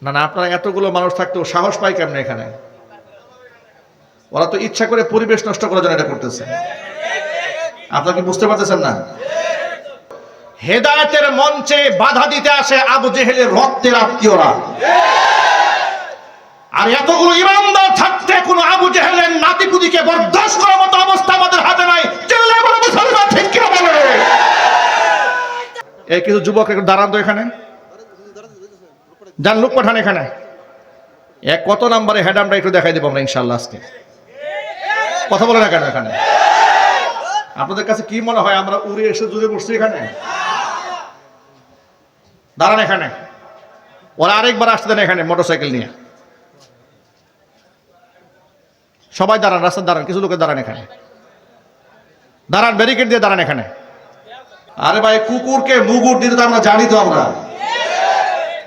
না না, আপনারা এতগুলো মানুষ থাকতেও সাহস পায় কেমনে এখানে? ওরা তো ইচ্ছা করে পরিবেশ নষ্ট করার জন্য এটা করতেছে। আপনারা কি বুঝতে পারতেছেন না? হেদায়েতের মঞ্চে বাধা দিতে আসে আবু জেহেলের রক্তের আত্মীয়রা, আর এতগুলো ইমানদার থাকতে কোন আবু জেহেলের নাতিপুতিকে বরদাস্ত করার মতো অবস্থা আমাদের হাতে নাই। চিল্লায় বলো মুসলমান ঠিক কি বলে? এই কিছু যুবক একটু দাঁড়ান তো এখানে, যান লোক পাঠান এখানে। কত নাম্বারে হেড আমরা একটু দেখাই দেবো আমরা ইনশাআল্লাহ আজকে। কথা বলে না কেন এখানে? আপনাদের কাছে কি মনে হয় আমরা উড়ে এসে জুড়ে বসছি এখানে? দাঁড়ান এখানে, ওরা আরেকবার আসতে দেন এখানে মোটরসাইকেল নিয়ে। সবাই দাঁড়ান, রাস্তা দাঁড়ান, কিছু লোকের দাঁড়ান এখানে, দাঁড়ান, ব্যারিকেড দিয়ে দাঁড়ান এখানে। আরে ভাই, কুকুরকে মুগুর দিতে তো আমরা জানি তো, আমরা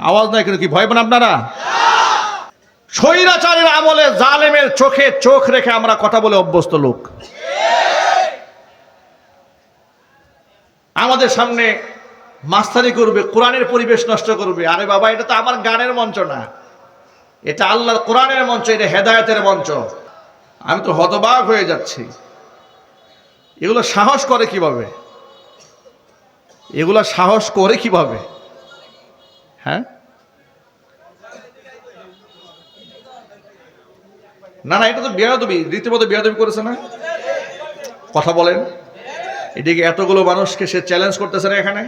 আওয়াজ নাই কেন? কি ভয় পান আপনারা? স্বৈরাচারের আমলে জালেমের চোখে চোখ রেখে আমরা কথা বলে অভ্যস্ত লোক। আমাদের সামনে মাস্তানি করবে, কোরআনের পরিবেশ নষ্ট করবে। আরে বাবা, এটা তো আমার গানের মঞ্চ না, এটা আল্লাহর কোরআনের মঞ্চ, এটা হেদায়েতের মঞ্চ। আমি তো হতবাক হয়ে যাচ্ছি, এগুলো সাহস করে কিভাবে? এগুলো সাহস করে কিভাবে? হ্যাঁ, না না, এটা তো বেয়াদবি, রীতিমতো বেয়াদবি করেছে না? কথা বলেন, এদিকে এতগুলো মানুষকে সে চ্যালেঞ্জ করতেছে না এখানে।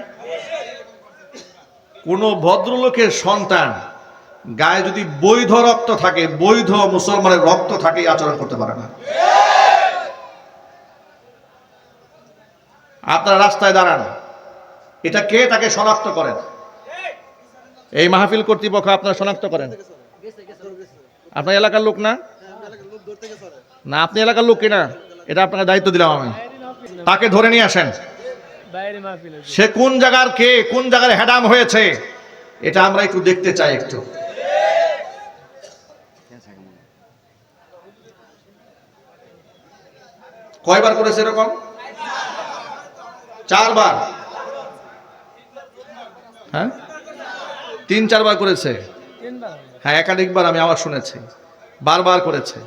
কোন ভদ্রলোকের সন্তান গায়ে যদি বৈধ রক্ত থাকে, বৈধ মুসলমানের রক্ত থাকে, আচরণ করতে পারে না। আপনারা রাস্তায় দাঁড়ান, এটা কে তাকে শনাক্ত করেন। এই মাহফিল কর্তৃপক্ষ আপনারা শনাক্ত করেন। আপনার এলাকার লোক না? না, আপনি এলাকার লোক কিনা এটা আপনাকে দায়িত্ব দিলাম আমি। তাকে ধরে নিয়ে আসেন। সে কোন জায়গার কে, কোন জায়গার হেডাম হয়েছে, এটা আমরা একটু দেখতে চাই। একটু কয়বার করেছে এরকম? 4 বার। হ্যাঁ, 3-4 বার করেছে। হ্যাঁ, একাধিকবার আমি আওয়াজ শুনেছি, বারবার করেছে।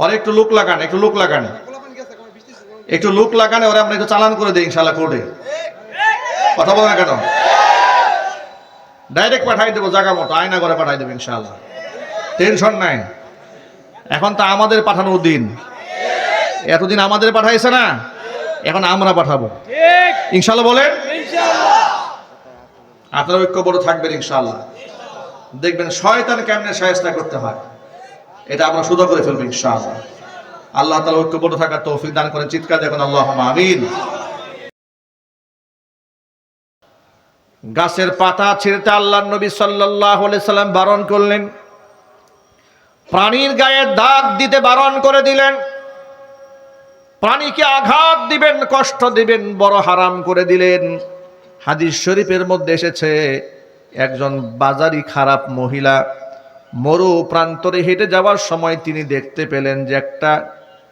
ওরা একটু লোক লাগান, একটু লোক লাগান, একটু লোক লাগানে ওরা আমরা একটু চালান করে দিই ইনশাআল্লাহ কোর্টে। কথা বলেন কেন? ডাইরেক্ট পাঠাই দেবো, জায়গা মতো আয়না করে পাঠাই দেবো ইনশাআল্লাহ, টেনশন নাই। এখন তো আমাদের পাঠানোর দিন, এতদিন আমাদের পাঠাইছে না, এখন আমরা পাঠাবো ইনশাআল্লাহ। বলেন আপনারা ঐক্যবদ্ধ থাকবেন ইনশাআল্লাহ, দেখবেন শয়তান কেমনে শায়েস্তা করতে হয় এটা আমরা সুদা করে ফেলবো ইনশাআল্লাহ। আল্লাহ তাআলা ঐক্যবদ্ধ থাকার তৌফিক দান করেন। চিৎকার দেখুন আল্লাহুম্মা আমিন। গাছের পাতা ছিঁড়তে আল্লাহর নবী সাল্লাল্লাহু আলাইহি সাল্লাম বারণ করলেন, প্রাণীর গায়ে দাগ দিতে বারণ করে দিলেন, প্রাণীকে আঘাত দিবেন, কষ্ট দিবেন, বড় হারাম করে দিলেন। হাদিস শরীফের মধ্যে এসেছে, একজন বাজারি খারাপ মহিলা মরু প্রান্তরে হেঁটে যাওয়ার সময় তিনি দেখতে পেলেন যে একটা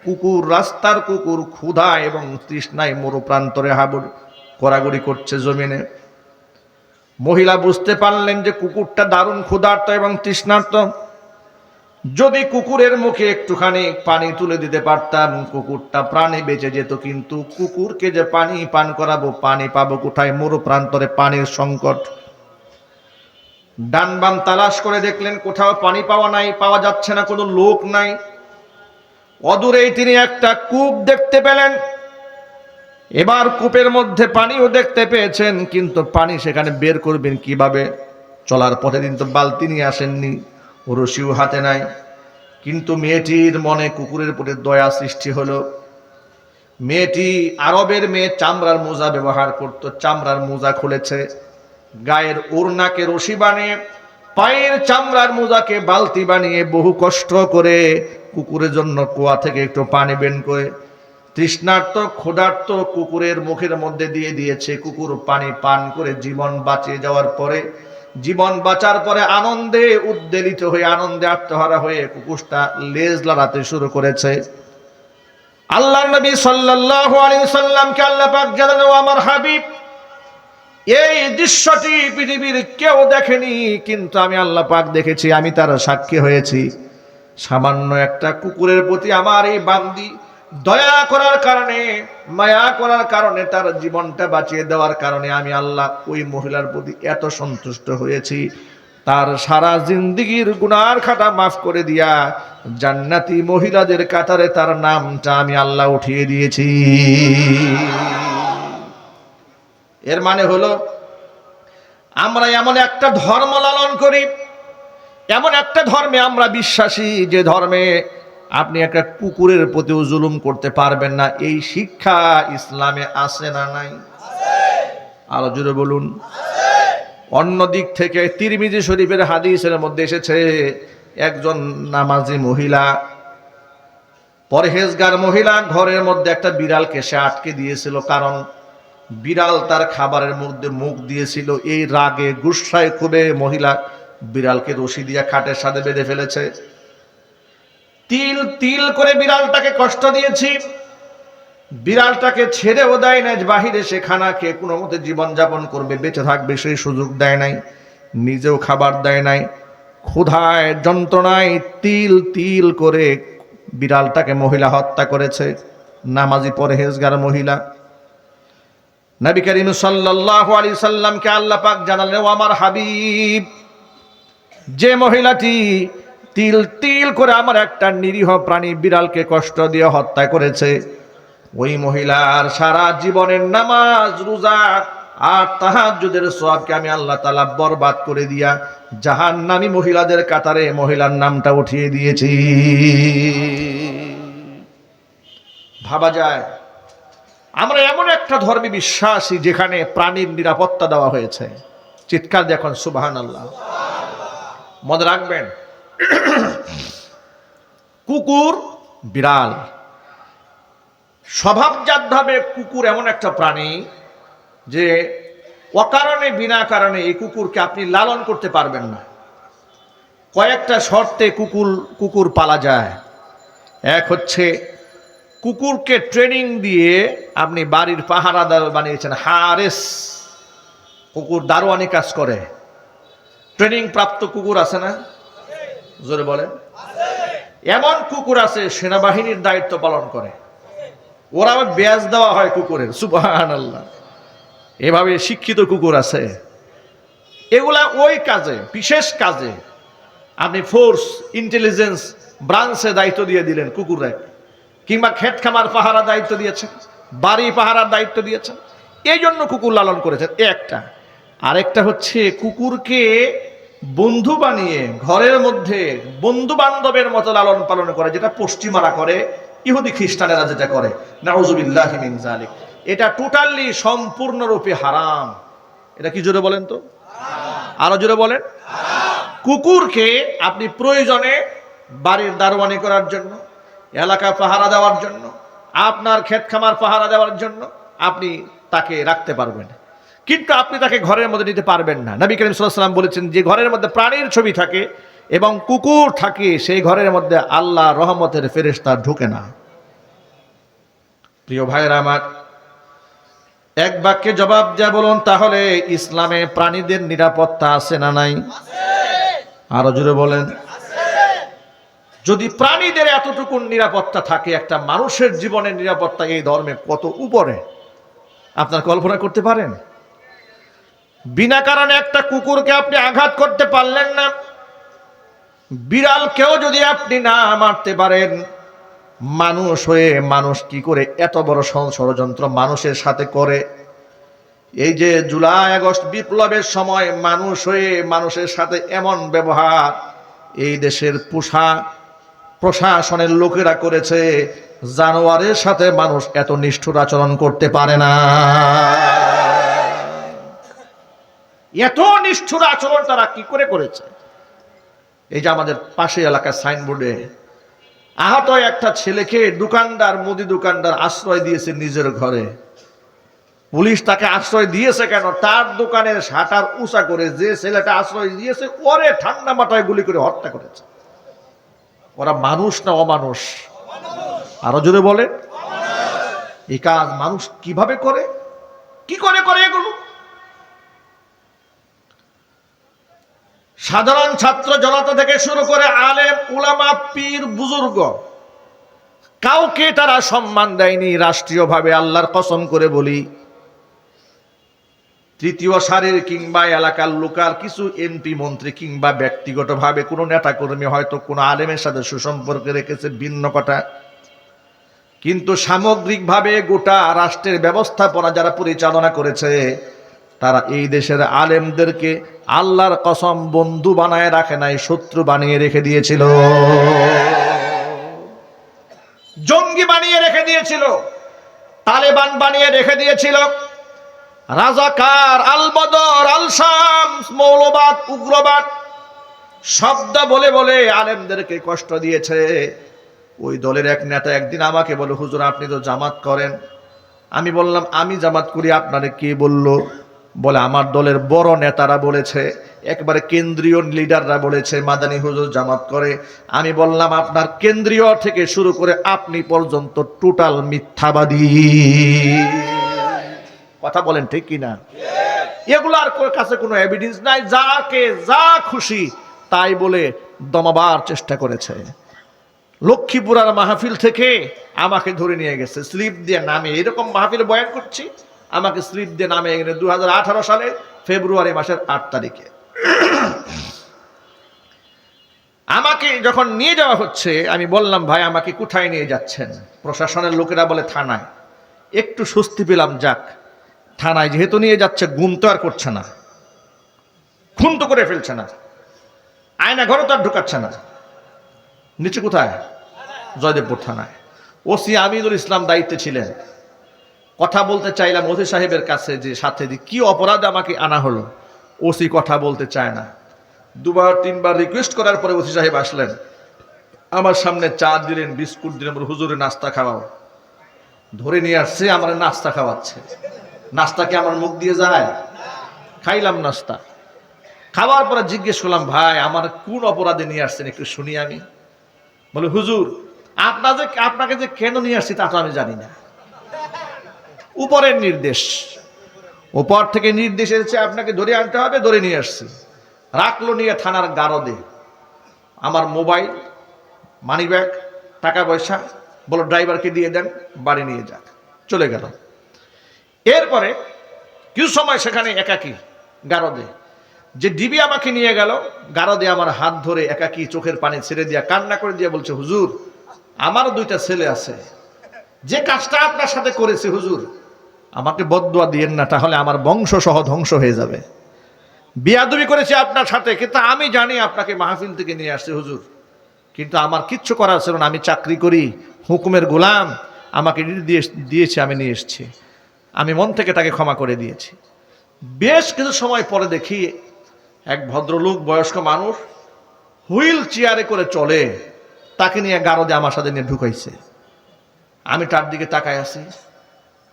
কুকুর, রাস্তার কুকুর ক্ষুধা এবং তৃষ্ণায় মরু প্রান্তরে হাবুড় কড়াগড়ি করছে জমিনে। মহিলা বুঝতে পারলেন যে কুকুরটা দারুণ ক্ষুধার্ত এবং তৃষ্ণার্ত। যদি কুকুরের মুখে একটুখানি পানি তুলে দিতে পারতাম, কুকুরটা প্রাণে বেঁচে যেত। কিন্তু কুকুরকে যে পানি পান করাবো, পানি পাবো কোথায়? মরু প্রান্তরে পানির সংকট। ডান বাম তালাশ করে দেখলেন, কোথাও পানি পাওয়া যাচ্ছে না, কোনো লোক নাই। অদূরেই তিনি একটা কূপ দেখতে পেলেন। এবার কূপের মধ্যে পানিও দেখতে পেয়েছেন, কিন্তু পানি সেখানে বের করবেন কিভাবে? চলার পথে দিন তো বালতি নিয়ে আসেননি, রশিও হাতে নাই। কিন্তু মেয়েটির মনে কুকুরের প্রতি দয়া সৃষ্টি হলো। মেয়েটি আরবের মেয়ে, চামড়ার মোজা ব্যবহার করত, চামড়ার মোজা খুলেছে, গায়ের ওড়নাকে রশি বানিয়ে, পায়ের চামড়ার মোজাকে বালতি বানিয়ে বহু কষ্ট করে কুকুরের জন্য কুয়া থেকে একটু পানি বের করে তৃষ্ণার্ত ক্ষুধার্ত কুকুরের মুখের মধ্যে দিয়ে দিয়েছে। কুকুর পানি পান করে জীবন বাঁচিয়ে যাওয়ার পরে, জীবন বাঁচার পরে আনন্দে উদ্বেলিত হয়ে, আনন্দে আত্মহারা হয়ে কুকুরটা লেজ লড়াতে শুরু করেছে। আল্লাহর নবী সাল্লাল্লাহু আলাইহি সাল্লামকে আল্লাহ পাক জানালেন, ও আমার হাবিব, এই দৃশ্যটি পৃথিবীর কেউ দেখেনি, কিন্তু আমি আল্লাহ পাক দেখেছি, আমি তার সাক্ষী হয়েছি। সামান্য একটা কুকুরের প্রতি আমার এই বান্দি দয়া করার কারণে, মায়া করার কারণে, তার জীবনটা বাঁচিয়ে দেওয়ার কারণে আমি আল্লাহ ওই মহিলার প্রতি এত সন্তুষ্ট হয়েছি, তার সারা জিন্দেগীর গুনার খাতা মাফ করে দিয়া জান্নাতি মহিলাদের কাতারে তার নামটা আমি আল্লাহ উঠিয়ে দিয়েছি। এর মানে হলো আমরা এমন একটা ধর্ম লালন করি, এমন একটা ধর্মে আমরা বিশ্বাসী, যে ধর্মে আপনি একটা কুকুরের প্রতিও জুলুম করতে পারবেন না। এই শিক্ষা ইসলামে আছে না নাই? আরো জোরে বলুন। অন্য দিক থেকে তিরমিজি শরীফের হাদিসের মধ্যে এসেছে, একজন নামাজি মহিলা, পরহেজগার মহিলা, ঘরের মধ্যে একটা বিড়ালকে সে আটকে দিয়েছিল, কারণ বিড়াল তার খাবারের মধ্যে মুখ দিয়েছিল। এই রাগে গুসায় খুবে মহিলা বিড়ালকে রশি দিয়ে খাটের সাথে বেঁধে ফেলেছে। তিল তিল করে বিড়ালটাকে কষ্ট দিয়েছি, বিড়ালটাকে ছেড়েও দেয় নাই, বাহিরে সে খানা খেয়ে কোনো মতে জীবনযাপন করবে, বেঁচে থাকবে সেই সুযোগ দেয় নাই, নিজেও খাবার দেয় নাই। ক্ষুধায় যন্ত্রণায় তিল তিল করে বিড়ালটাকে মহিলা হত্যা করেছে, নামাজি পরহেজগার মহিলা। নবী করিম সাল্লাল্লাহু আলাইহি সাল্লামকে আল্লাহ পাক জানালেন, ও আমার হাবিব, যে মহিলাটি তিল তিল করে আমার একটা নিরীহ প্রাণী বিড়ালকে কষ্ট দিয়ে হত্যা করেছে, ওই মহিলার সারা জীবনের নামাজ, রোজা আর তাহাজ্জুদের সওয়াবকে আমি আল্লাহ তাআলা বরবাদ করে দিয়া জাহান্নামী মহিলাদের কাতারে মহিলার নামটা উঠিয়ে দিয়েছি। ভাবা যায়, আমরা এমন একটা ধর্মে বিশ্বাসী যেখানে প্রাণীর নিরাপত্তা দেওয়া হয়েছে। চিৎকার দেখুন সুবহানাল্লাহ। মনে রাখবেন, কুকুর, বিড়াল স্বভাবজাতভাবে কুকুর এমন একটা প্রাণী যে অকারণে বিনা কারণে এই কুকুরকে আপনি লালন করতে পারবেন না। কয়েকটা শর্তে কুকুর পালা যায়। এক হচ্ছে, কুকুরকে ট্রেনিং দিয়ে আপনি বাড়ির পাহারাদার বানিয়েছেন, হারেস, কুকুর দারোয়ানি কাজ করে। ট্রেনিং প্রাপ্ত কুকুর আছে না? জোরে বলেন। এমন কুকুর আছে সেনাবাহিনীর দায়িত্ব পালন করে, ওরা ব্যাজ দেওয়া হয় কুকুরের, সুবহানাল্লাহ। এভাবে শিক্ষিত কুকুর আছে। এগুলা ওই কাজে, বিশেষ কাজে আপনি ফোর্স, ইন্টেলিজেন্স ব্রাঞ্চে দায়িত্ব দিয়ে দিলেন কুকুরের, কিংবা ক্ষেত খামার পাহারা দায়িত্ব দিয়েছেন, বাড়ি পাহারার দায়িত্ব দিয়েছেন, এই জন্য কুকুর লালন করেছেন একটা। আরেকটা হচ্ছে, কুকুরকে বন্ধু বানিয়ে ঘরের মধ্যে বন্ধু বান্ধবের মতো লালন পালন করে, যেটা পশ্চিমারা করে, ইহুদি খ্রিস্টানেরা যেটা করে, নাউযুবিল্লাহি মিন যালিক। এটা টোটালি সম্পূর্ণরূপে হারাম। এটা কি জোরে বলেন তো? আরো জোরে বলেন। কুকুরকে আপনি প্রয়োজনে বাড়ির দারোয়ানি করার জন্য, এলাকা পাহারা দেওয়ার জন্য, আপনার ক্ষেত খামার পাহারা দেওয়ার জন্য আপনি তাকে রাখতে পারবেন, কিন্তু আপনি তাকে ঘরের মধ্যে নিতে পারবেন না। নবী করিম সাল্লাল্লাহু আলাইহি ওয়াসাল্লাম বলেছেন, যে ঘরের মধ্যে প্রাণীর ছবি থাকে এবং কুকুর থাকে, সেই ঘরের মধ্যে আল্লাহ রহমতের ফেরেশতা ঢোকে না। প্রিয় ভাইরা আমার, এক বাক্যে জবাব দেয়া বলুন, তাহলে ইসলামে প্রাণীদের নিরাপত্তা আছে না নাই? আরো জোরে বলেন। যদি প্রাণীদের এতটুকু নিরাপত্তা থাকে, একটা মানুষের জীবনের নিরাপত্তা এই ধর্মে কত উপরে আপনার কল্পনা করতে পারেন? বিনা কারণে একটা কুকুরকে আপনি আঘাত করতে পারলেন না, বিড়ালকেও যদি আপনি না মারতে পারেন, মানুষ হয়ে মানুষ কি করে এত বড় ষড়যন্ত্র মানুষের সাথে করে? এই যে জুলাই আগস্ট বিপ্লবের সময় মানুষ হয়ে মানুষের সাথে এমন ব্যবহার এই দেশের প্রশাসনের লোকেরা করেছে, জানোয়ারের সাথে মানুষ এত নিষ্ঠুর আচরণ করতে পারে না। এত নিষ্ঠুর আচরণ তারা কি করে করেছে? এই যে আমাদের পাশের এলাকার সাইনবোর্ডে আহত একটা ছেলেকে দোকানদার, মুদি দোকানদার আশ্রয় দিয়েছে নিজের ঘরে। পুলিশ তাকে আশ্রয় দিয়েছে কেন? তার দোকানের শাটার উঁচা করে যে ছেলেটা আশ্রয় দিয়েছে ওরে ঠান্ডা মাথায় গুলি করে হত্যা করেছে। ওরা মানুষ না অমানুষ? আরো জোরে বলে। এই কাজ মানুষ কিভাবে করে, কি করে করে এগুলো? সাধারণ ছাত্র জনতা থেকে শুরু করে আলেম উলামা পীর বুজুর্গ কাউকে তারা সম্মান দেয়নি রাষ্ট্রীয়ভাবে। আল্লাহর কসম করে বলি, তৃতীয় সারির কিংবা এলাকার লোকাল কিছু এমপি মন্ত্রী কিংবা ব্যক্তিগতভাবে কোনো নেতা কর্মী হয়তো কোনো আলেমের সাথে সুসম্পর্ক রেখেছে ভিন্ন কথা, কিন্তু সামগ্রিকভাবে গোটা রাষ্ট্রের ব্যবস্থাপনা যারা পরিচালনা করেছে তারা এই দেশের আলেমদেরকে আল্লাহর কসম বন্ধু বানায় রাখে নাই, শত্রু বানিয়ে রেখে দিয়েছিল, জঙ্গি বানিয়ে রেখে দিয়েছিল, তালেবান বানিয়ে রেখে দিয়েছিল, রাজাকার, আল বদর, আল শামস, মৌলবাদ, উগ্রবাদ শব্দ বলে বলে আলেমদেরকে কষ্ট দিয়েছে। ওই দলের এক নেতা একদিন আমাকে বলে, হুজুর আপনি তো জামাত করেন। আমি বললাম আমি জামাত করি, আপনারে কে বললো? বলে আমার দলের বড় নেতারা বলেছে, একবারে কেন্দ্রীয় লিডাররা বলেছে মাদানী হুজুর জামাত করে। আমি বললাম আপনার কেন্দ্রীয় থেকে শুরু করে আপনি পর্যন্ত টোটাল মিথ্যাবাদী। কথা বলেন ঠিক কিনা? এগুলার কাছে কোনো এভিডেন্স নাই, যাকে যা খুশি তাই বলে দমাবার চেষ্টা করেছে। লক্ষ্মীপুরার মাহফিল থেকে আমাকে ধরে নিয়ে গেছে, স্লিপ দিয়ে নামে, এরকম মাহফিল বয়ান করছি, আমাকে স্লিপ দিয়ে নামে এখানে 2018 সালে ফেব্রুয়ারি মাসের 8 তারিখে আমাকে যখন নিয়ে যাওয়া হচ্ছে, আমি বললাম ভাই আমাকে কোথায় নিয়ে যাচ্ছেন? প্রশাসনের লোকেরা বলে থানায়। একটু স্বস্তি পেলাম, যাক থানায় যেহেতু নিয়ে যাচ্ছে গুম তো আর করছে না, খুন তো করে ফেলছে না, আয়না ঘরে তো আর ঢুকাচ্ছে না। নিচে কোথায়? জয়দেবপুর থানায়। ওসি আমিনুল ইসলাম দায়িত্বে ছিলেন। কথা বলতে চাইলাম ওসি সাহেবের কাছে যে সাথে কি অপরাধে আমাকে আনা হলো। ওসি কথা বলতে চায় না। 2-3বার রিকোয়েস্ট করার পরে ওসি সাহেব আসলেন, আমার সামনে চা দিলেন, বিস্কুট দিলেন, হুজুরে নাস্তা খাওয়াও। ধরে নিয়ে আসছে, আমার নাস্তা খাওয়াচ্ছে। নাস্তা কি আমার মুখ দিয়ে যায়? খাইলাম নাস্তা। খাওয়ার পরে জিজ্ঞেস করলাম, ভাই আমার কোন অপরাধে নিয়ে আসছেন একটু শুনি আমি। বলে হুজুর আপনাকে যে কেন নিয়ে আসছি তা তো আমি জানি না, উপরের নির্দেশ, উপর থেকে নির্দেশ এসেছে আপনাকে ধরে আনতে হবে, ধরে নিয়ে আসছি। রাখলো নিয়ে থানার গারদে। আমার মোবাইল, মানিব্যাগ, টাকা পয়সা, বলো ড্রাইভারকে দিয়ে দেন, বাড়ি নিয়ে যাক। চলে গেল। এরপরে কিছু সময় সেখানে একাকী গারদে, যে ডিবি আমাকে নিয়ে গেল গারদে, আমার হাত ধরে একাকী চোখের পানি ছেড়ে দিয়া কান্না করে দিয়ে বলছে, হুজুর আমারও 2টা ছেলে আছে, যে কাজটা আপনার সাথে করেছে হুজুর আমাকে বদদুয়া দিয়েন না, তাহলে আমার বংশ সহ ধ্বংস হয়ে যাবে। বিয়াদবি করেছে আপনার সাথে, কিন্তু আমি জানি আপনাকে মাহফিল থেকে নিয়ে আসছে হুজুর, কিন্তু আমার কিচ্ছু করার ছিল না, আমি চাকরি করি, হুকুমের গোলাম, আমাকে নির্দেশ দিয়েছে আমি নিয়ে এসেছি। আমি মন থেকে তাকে ক্ষমা করে দিয়েছি। বেশ কিছু সময় পরে দেখি এক ভদ্রলোক, বয়স্ক মানুষ, হুইল চেয়ারে করে চলে, তাকে নিয়ে গারদে আমার সাথে নিয়ে ঢুকাইছে। আমি তার দিকে তাকায় আছি।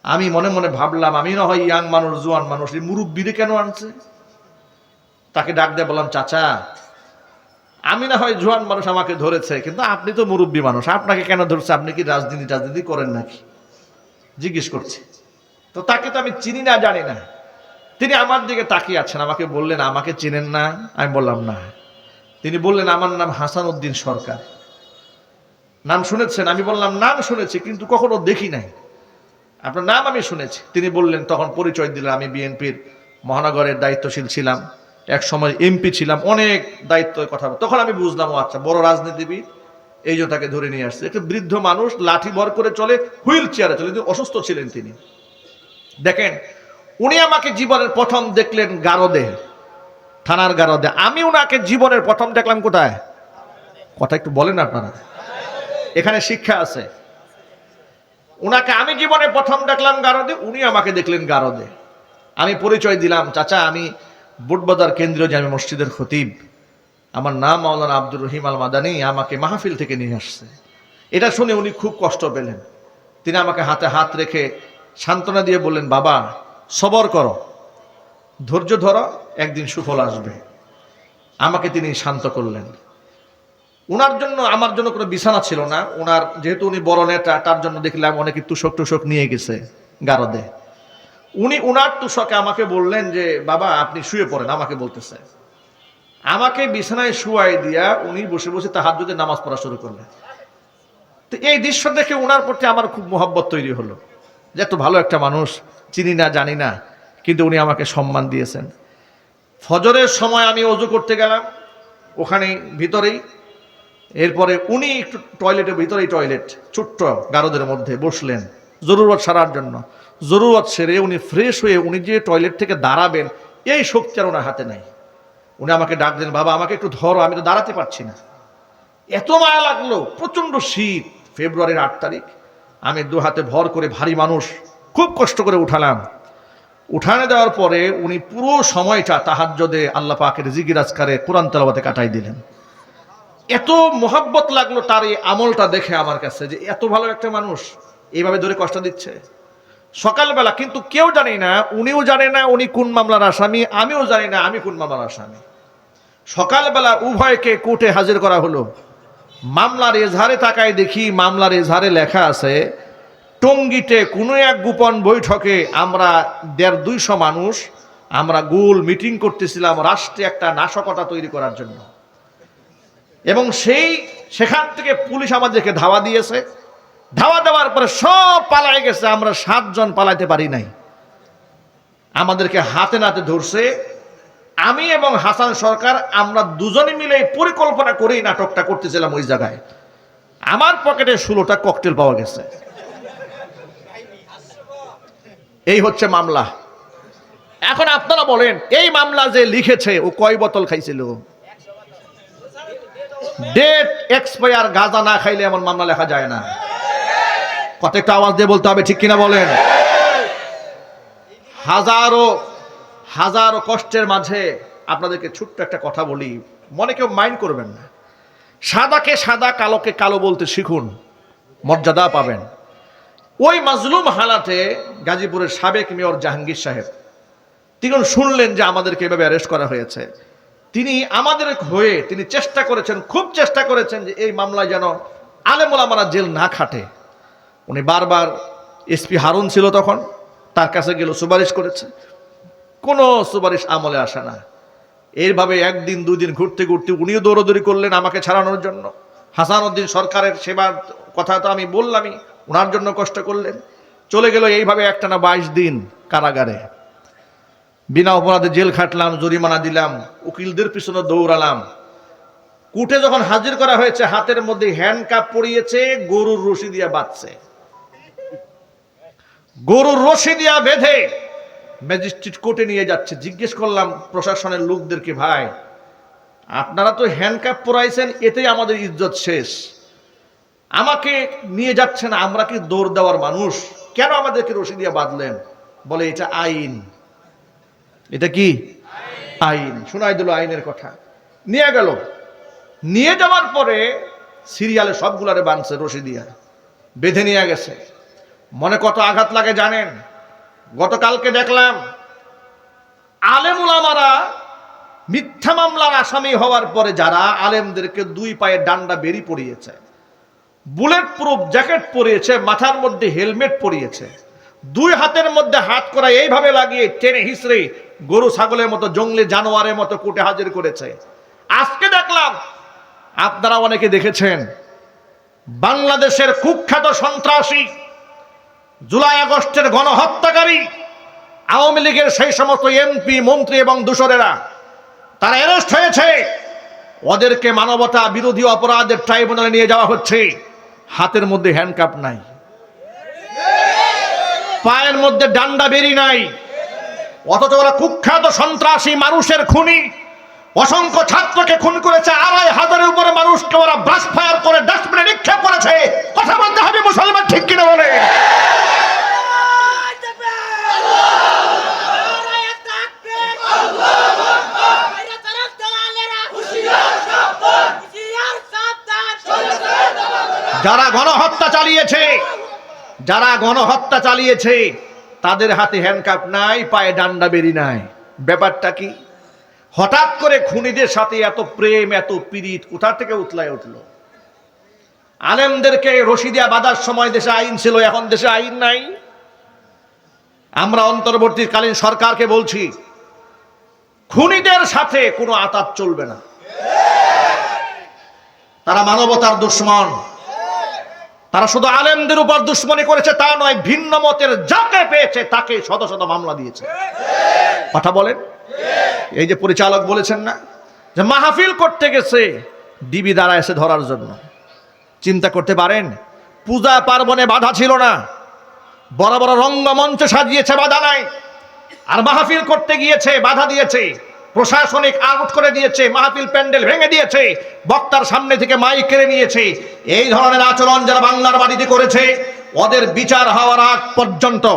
আমি মনে মনে ভাবলাম, আমি না হয় ইয়াং মানুষ, জোয়ান মানুষ, এই মুরব্বিরে কেন আনছে? তাকে ডাক দিয়ে বললাম, চাচা আমি না হয় জোয়ান মানুষ, আমাকে ধরেছে, কিন্তু আপনি তো মুরব্বী মানুষ, আপনাকে কেন ধরছে? আপনি কি রাজনীতি করেন নাকি? জিজ্ঞেস করছি। তো তাকে তো আমি চিনি না, জানি না। তিনি আমার দিকে তাকিয়ে আছেন, আমাকে বললেন, আমাকে চিনেন না? আমি বললাম না। তিনি বললেন, আমার নাম হাসান উদ্দিন সরকার, নাম শুনেছেন? আমি বললাম নাম শুনেছি, কিন্তু কখনো দেখি নাই। আপনার নাম আমি শুনেছি। তিনি বললেন, তখন পরিচয় দিলেন, আমি বিএনপির মহানগরের দায়িত্বশীল ছিলাম, এক সময় এমপি ছিলাম, অনেক দায়িত্ব কথা। তখন আমি বুঝলাম, ও আচ্ছা বড় রাজনীতিবিদ, এই জন্য তাকে ধরে নিয়ে আসছে। একটা বৃদ্ধ মানুষ, লাঠি ভর করে চলে, হুইল চেয়ারে চলে, অসুস্থ ছিলেন তিনি। দেখেন, উনি আমাকে জীবনের প্রথম দেখলেন গারদে, থানার গারদে। আমি উনাকে জীবনের প্রথম দেখলাম কোথায়? কথা একটু বলেন আপনারা, এখানে শিক্ষা আছে। উনাকে আমি জীবনে প্রথম দেখলাম গারদে, উনি আমাকে দেখলেন গারদে। আমি পরিচয় দিলাম, চাচা আমি বুটবাজার কেন্দ্রীয় জামে মসজিদের খতিব, আমার নাম মাওলানা আব্দুর রহিম আল মাদানী, আমাকে মাহফিল থেকে নিয়ে আসছে। এটা শুনে উনি খুব কষ্ট পেলেন। তিনি আমাকে হাতে হাত রেখে সান্ত্বনা দিয়ে বললেন, বাবা সবর করো, ধৈর্য ধরো, একদিন সুফল আসবে। আমাকে তিনি শান্ত করলেন। ওনার জন্য আমার জন্য কোনো বিছানা ছিল না। ওনার যেহেতু উনি বড় নেতা, তার জন্য দেখলাম অনেকে তুষক টুষক নিয়ে গেছে গারদে। উনি উনার তুষকে আমাকে বললেন যে বাবা আপনি শুয়ে পড়েন, আমাকে বলতেছে। আমাকে বিছানায় শুয়াই দিয়া উনি বসে বসে তাহাজ্জুদের নামাজ পড়া শুরু করলেন। তো এই দৃশ্য দেখে উনার প্রতি আমার খুব মোহাব্বত তৈরি হলো, যে এত ভালো একটা মানুষ, চিনি না জানি না, কিন্তু উনি আমাকে সম্মান দিয়েছেন। ফজরের সময় আমি ওযু করতে গেলাম ওখানে ভিতরেই। এরপরে উনি একটু টয়লেটের ভিতরেই, টয়লেট ছোট্ট গারদের মধ্যে বসলেন জরুরত সারার জন্য। জরুরত সেরে উনি ফ্রেশ হয়ে উনি যে টয়লেট থেকে দাঁড়াবেন এই শক্তি আর ওনার হাতে নাই। উনি আমাকে ডাক দেন, বাবা আমাকে একটু ধরো, আমি তো দাঁড়াতে পারছি না। এত মায়া লাগলো, প্রচন্ড শীত, ফেব্রুয়ারির 8 তারিখ। আমি দু হাতে ভর করে ভারী মানুষ খুব কষ্ট করে উঠালাম। উঠানে দেওয়ার পরে উনি পুরো সময়টা তাহাজ্জুদে আল্লাহ পাকের জিকির আজকারে কোরআন তেলাওয়াতে কাটাই দিলেন। এত মোহাব্বত লাগলো তার এই আমলটা দেখে আমার কাছে, যে এত ভালো একটা মানুষ এইভাবে ধরে কষ্ট দিচ্ছে। সকালবেলা কিন্তু কেউ জানি না, উনিও জানে না উনি কোন মামলার আসামি, আমিও জানি না আমি কোন মামলার আসামি। সকালবেলা উভয়কে কোর্টে হাজির করা হলো। মামলার এজাহারে তাকায় দেখি, মামলার এজাহারে লেখা আছে টঙ্গীতে কোনো এক গোপন বৈঠকে আমরা 150-200 মানুষ আমরা গোল মিটিং করতেছিলাম রাষ্ট্রে একটা নাশকতা তৈরি করার জন্য। এবং সেখান থেকে পুলিশ আমাদেরকে ধাওয়া দিয়েছে। ধাওয়া দেওয়ার পরে সব পালায় গেছে, আমরা 7 জন পালাইতে পারি নাই। আমাদেরকে হাতে নাতে ধরছে। আমি এবং হাসান সরকার আমরা দুজনে মিলে পরিকল্পনা করেই নাটকটা করতেছিলাম ওই জায়গায়। আমার পকেটে 16টা ককটেল পাওয়া গেছে। এই হচ্ছে মামলা। এখন আপনারা বলেন এই মামলা যে লিখেছে ও কয় বোতল খাইছিল? ডেট এক্সপায়ার গাঁজা না খাইলে এমন মামলা লেখা যায় না। কত একটা আওয়াজ দিয়ে বলতে হবে, ঠিক কিনা বলেন? হাজারো হাজারো কষ্টের মাঝে আপনাদেরকে ছোট্ট একটা কথা বলি, মনে কেউ মাইন্ড করবেন না। সাদাকে সাদা, কালোকে কালো বলতে শিখুন, মর্যাদা পাবেন। ওই মাজলুম হালাতে গাজীপুরের সাবেক মেয়র জাহাঙ্গীর সাহেব তিনি শুনলেন যে আমাদেরকে এভাবে অ্যারেস্ট করা হয়েছে। তিনি আমাদের হয়ে তিনি চেষ্টা করেছেন, খুব চেষ্টা করেছেন যে এই মামলায় যেন আলেম ওলামারা জেল না খাটে। উনি বারবার এসপি হারুন ছিল তখন, তার কাছে গেল, সুপারিশ করেছে, কোনো সুপারিশ আমলে আসে না। এইভাবে 1 দিন 2 দিন ঘুরতে ঘুরতে উনিও দৌড়দৌড়ি করলেন আমাকে ছাড়ানোর জন্য। হাসানুদ্দিন সরকারের সেবার কথা তো আমি বললামই, ওনার জন্য কষ্ট করলেন। চলে গেল এইভাবে একটানা 22 দিন কারাগারে। বিনা অপরাধে জেল খাটলাম, জরিমানা দিলাম, উকিলদের পিছনে দৌড়ালাম। কোর্টে যখন হাজির করা হয়েছে হাতের মধ্যে হ্যান্ডকাপ পরিয়েছে, গরুর রশি দিয়ে বাঁধছে। গরুর রশি দিয়া বেঁধে ম্যাজিস্ট্রেট কোর্টে নিয়ে যাচ্ছে। জিজ্ঞেস করলাম প্রশাসনের লোকদেরকে, ভাই আপনারা তো হ্যান্ডকাপ পরাইছেন, এতেই আমাদের ইজ্জত শেষ, আমাকে নিয়ে যাচ্ছেন, আমরা কি দৌড় দেওয়ার মানুষ, কেন আমাদেরকে রশি দিয়ে বাঁধলেন? বলে এটা আইন। এটা কি আইন? শোনাই দিল আইনের কথা। নিয়ে গেল, নিয়ে যাওয়ার পরে সিরিয়ালে সবগুলারে বাঁধছে রশি দিয়া, বেঁধে নিয়ে গেছে। মনে কত আঘাত লাগে জানেন? গতকালকে দেখলাম আলেম ওলামারা মিথ্যা মামলার আসামি হওয়ার পরে যারা আলেমদেরকে 2 পায়ে ডান্ডা বেরি পরিয়েছে, বুলেট প্রুফ জ্যাকেট পরিয়েছে, মাথার মধ্যে হেলমেট পরিয়েছে, 2 হাতের মধ্যে হাত করা এইভাবে লাগিয়ে টেনে হিসড়ে গরু ছাগলের মতো, জঙ্গলি জানোয়ারের মতো কোর্টে হাজির করেছে। আজকে দেখলাম, আপনারা অনেকে দেখেছেন, বাংলাদেশের কুখ্যাত সন্ত্রাসী, জুলাই আগস্টের গণহত্যাকারী, আওয়ামী লীগের সেই সমস্ত এমপি মন্ত্রী এবং দূষরেরা তারা অ্যারেস্ট হয়েছে। ওদেরকে মানবতা বিরোধী অপরাধের ট্রাইব্যুনালে নিয়ে যাওয়া হচ্ছে। হাতের মধ্যে হ্যান্ডকাপ নাই, পায়ের মধ্যে ডান্ডা বেরি নাই, অথচ ওরা কুখ্যাত সন্ত্রাসী, মানুষের খুনি, অসংখ্য ছাত্রকে খুন করেছে, 2500-এর উপরে মানুষকে ওরা ব্রাশ ফায়ার করে ডাস্টবিনে নিক্ষেপ করেছে। কথা বলতে হবে মুসলমান, ঠিক কিনা বলে? যারা গণহত্যা চালিয়েছে তাদের হাতে হ্যান্ডকাপ নাই, পায়ে ডান্ডা বেরি নাই। ব্যাপারটা কি? হঠাৎ করে খুনিদের সাথে এত প্রেম এত পীড়িত কোথা থেকে উতলায় উঠলো? আলেমদেরকে রশি দিয়া বাঁধার সময় দেশে আইন ছিল, এখন দেশে আইন নাই। আমরা অন্তর্বর্তীকালীন সরকারকে বলছি, খুনিদের সাথে কোনো আতাত চলবে না। তারা মানবতার দুশ্মন। তারা শুধু আলেমদের উপর দুশ্মনী করেছে তা নয়, ভিন্ন মতের যাকে পেয়েছে তাকে শত শত মামলা দিয়েছে। কথা বলেন। এই যে পরিচালক বলেছেন না যে মাহফিল করতে গেছে, ডিবি দ্বারা এসে ধরার জন্য। চিন্তা করতে পারেন, পূজা পার্বণে বাধা ছিল না, বড় বড় রঙ্গমঞ্চ সাজিয়েছে, বাধা নাই। আর মাহফিল করতে গিয়েছে, বাধা দিয়েছে, প্রশাসনিক আউট করে দিয়েছে, মাহফিল প্যান্ডেল ভেঙে দিয়েছে, বক্তার সামনে থেকে মাইক কেড়ে নিয়েছে। এই ধরনের আচরণ যারা বাংলার মাটিতে করেছে, ওদের বিচার হওয়ার আগ পর্যন্ত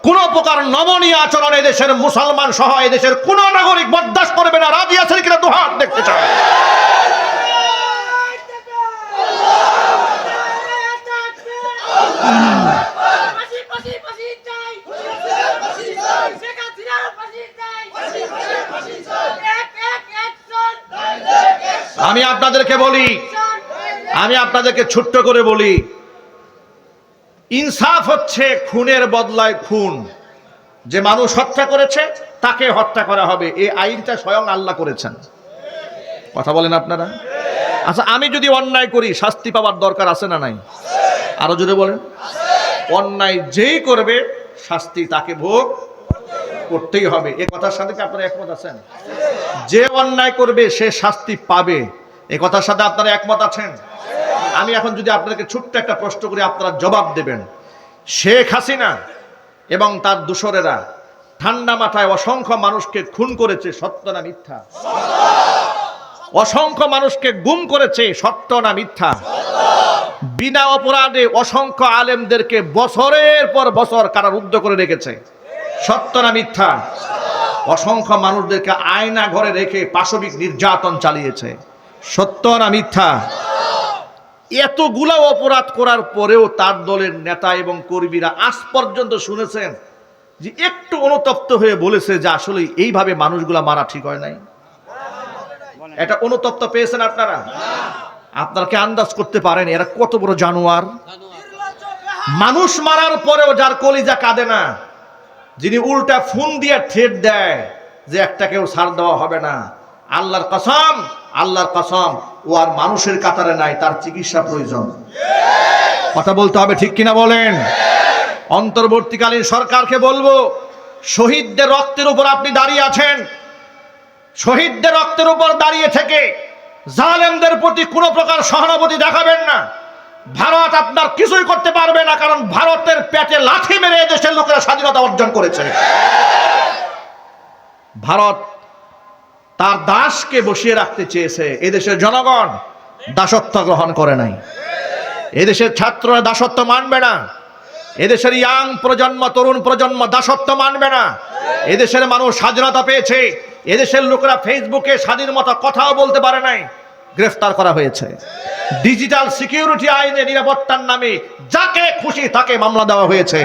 কোন প্রকার নমনীয় আচরণ এদেশের মুসলমান সহ এদেশের কোন নাগরিক বরদাস্ত করবে না। রাজি আছেন কিনা দুহাত দেখতে চায়। আমি আপনাদেরকে ছোট্ট করে বলি, ইনসাফ হচ্ছে খুনের বদলায় খুন। যে মানুষ হত্যা করেছে তাকে হত্যা করা হবে, এই আইনটা স্বয়ং আল্লাহ করেছেন। কথা বলেন আপনারা? আচ্ছা, আমি যদি অন্যায় করি শাস্তি পাওয়ার দরকার আছে না নাই? আরো জোরে বলেন। অন্যায় যেই করবে শাস্তি তাকে ভোগ করতেই হবে। এই কথার সাথে কি আপনারা একমত আছেন? যে অন্যায় করবে সে শাস্তি পাবে, এই কথার সাথে আপনারা একমত আছেন? আমি এখন যদি আপনাদেরকে ছোট্ট একটা প্রশ্ন করি, আপনারা জবাব দেবেন। শেখ হাসিনা এবং তার দোসরেরা ঠান্ডা মাথায় অসংখ্য মানুষকে খুন করেছে, সত্য না মিথ্যা? অসংখ্য মানুষকে গুম করেছে, সত্য না মিথ্যা? বিনা অপরাধে অসংখ্য আলেমদেরকে বছরের পর বছর কারারুদ্ধ করে রেখেছে, সত্য না মিথ্যা? অসংখ্য মানুষদেরকে আয়না ঘরে রেখে পাশবিক নির্যাতন চালিয়েছে, সত্য না মিথ্যা? এতগুলা অপরাধ করার পরেও তার দলের নেতা এবং কর্মীরা আজ পর্যন্ত শুনেছেন যে একটু অনুতপ্ত হয়ে বলেছে যে আসলে এইভাবে মানুষগুলা মারা ঠিক হয় নাই? এটা অনুতপ্ত পেয়েছেন আপনারা? আপনারা কি আন্দাজ করতে পারেন এরা কত বড় জানোয়ার? মানুষ মারার পরেও যার কলিজা কাঁদে না, যিনি উল্টা ফোন দিয়ে থ্রেট দেয় যে একটাকেও ছাড় দেওয়া হবে না, আল্লাহর কসম, আল্লাহর কসম, ও আর মানুষের কাতারে নাই, তার চিকিৎসা প্রয়োজন। কথা বলতে হবে, ঠিক কিনা বলেন? অন্তর্বর্তীকালীন সরকারকে বলবো, শহীদদের রক্তের উপর আপনি দাঁড়িয়ে আছেন, শহীদদের রক্তের উপর দাঁড়িয়ে থেকে জালেমদের প্রতি কোনো প্রকার সহানুভূতি দেখাবেন না। ভারত আপনার কিছুই করতে পারবে না, কারণ ভারতের পেটে লাথি মেরে এদেশের লোকেরা স্বাধীনতা অর্জন করেছে। ভারত তার দাসকে বসিয়ে রাখতে চেয়েছে, এদেশের জনগণ দাসত্ব গ্রহণ করে নাই। এদেশের ছাত্ররা দাসত্ব মানবে না, এদেশের ইয়াং প্রজন্ম, তরুণ প্রজন্ম দাসত্ব মানবে না। এদেশের মানুষ স্বাধীনতা পেয়েছে, এদেশের লোকেরা ফেসবুকে স্বাধীন মতো কথাও বলতে পারে নাই, গ্রেফতার করা হয়েছে। ডিজিটাল সিকিউরিটি আইনে নিরাপত্তার নামে যাকে খুশি তাকে মামলা দেওয়া হয়েছে।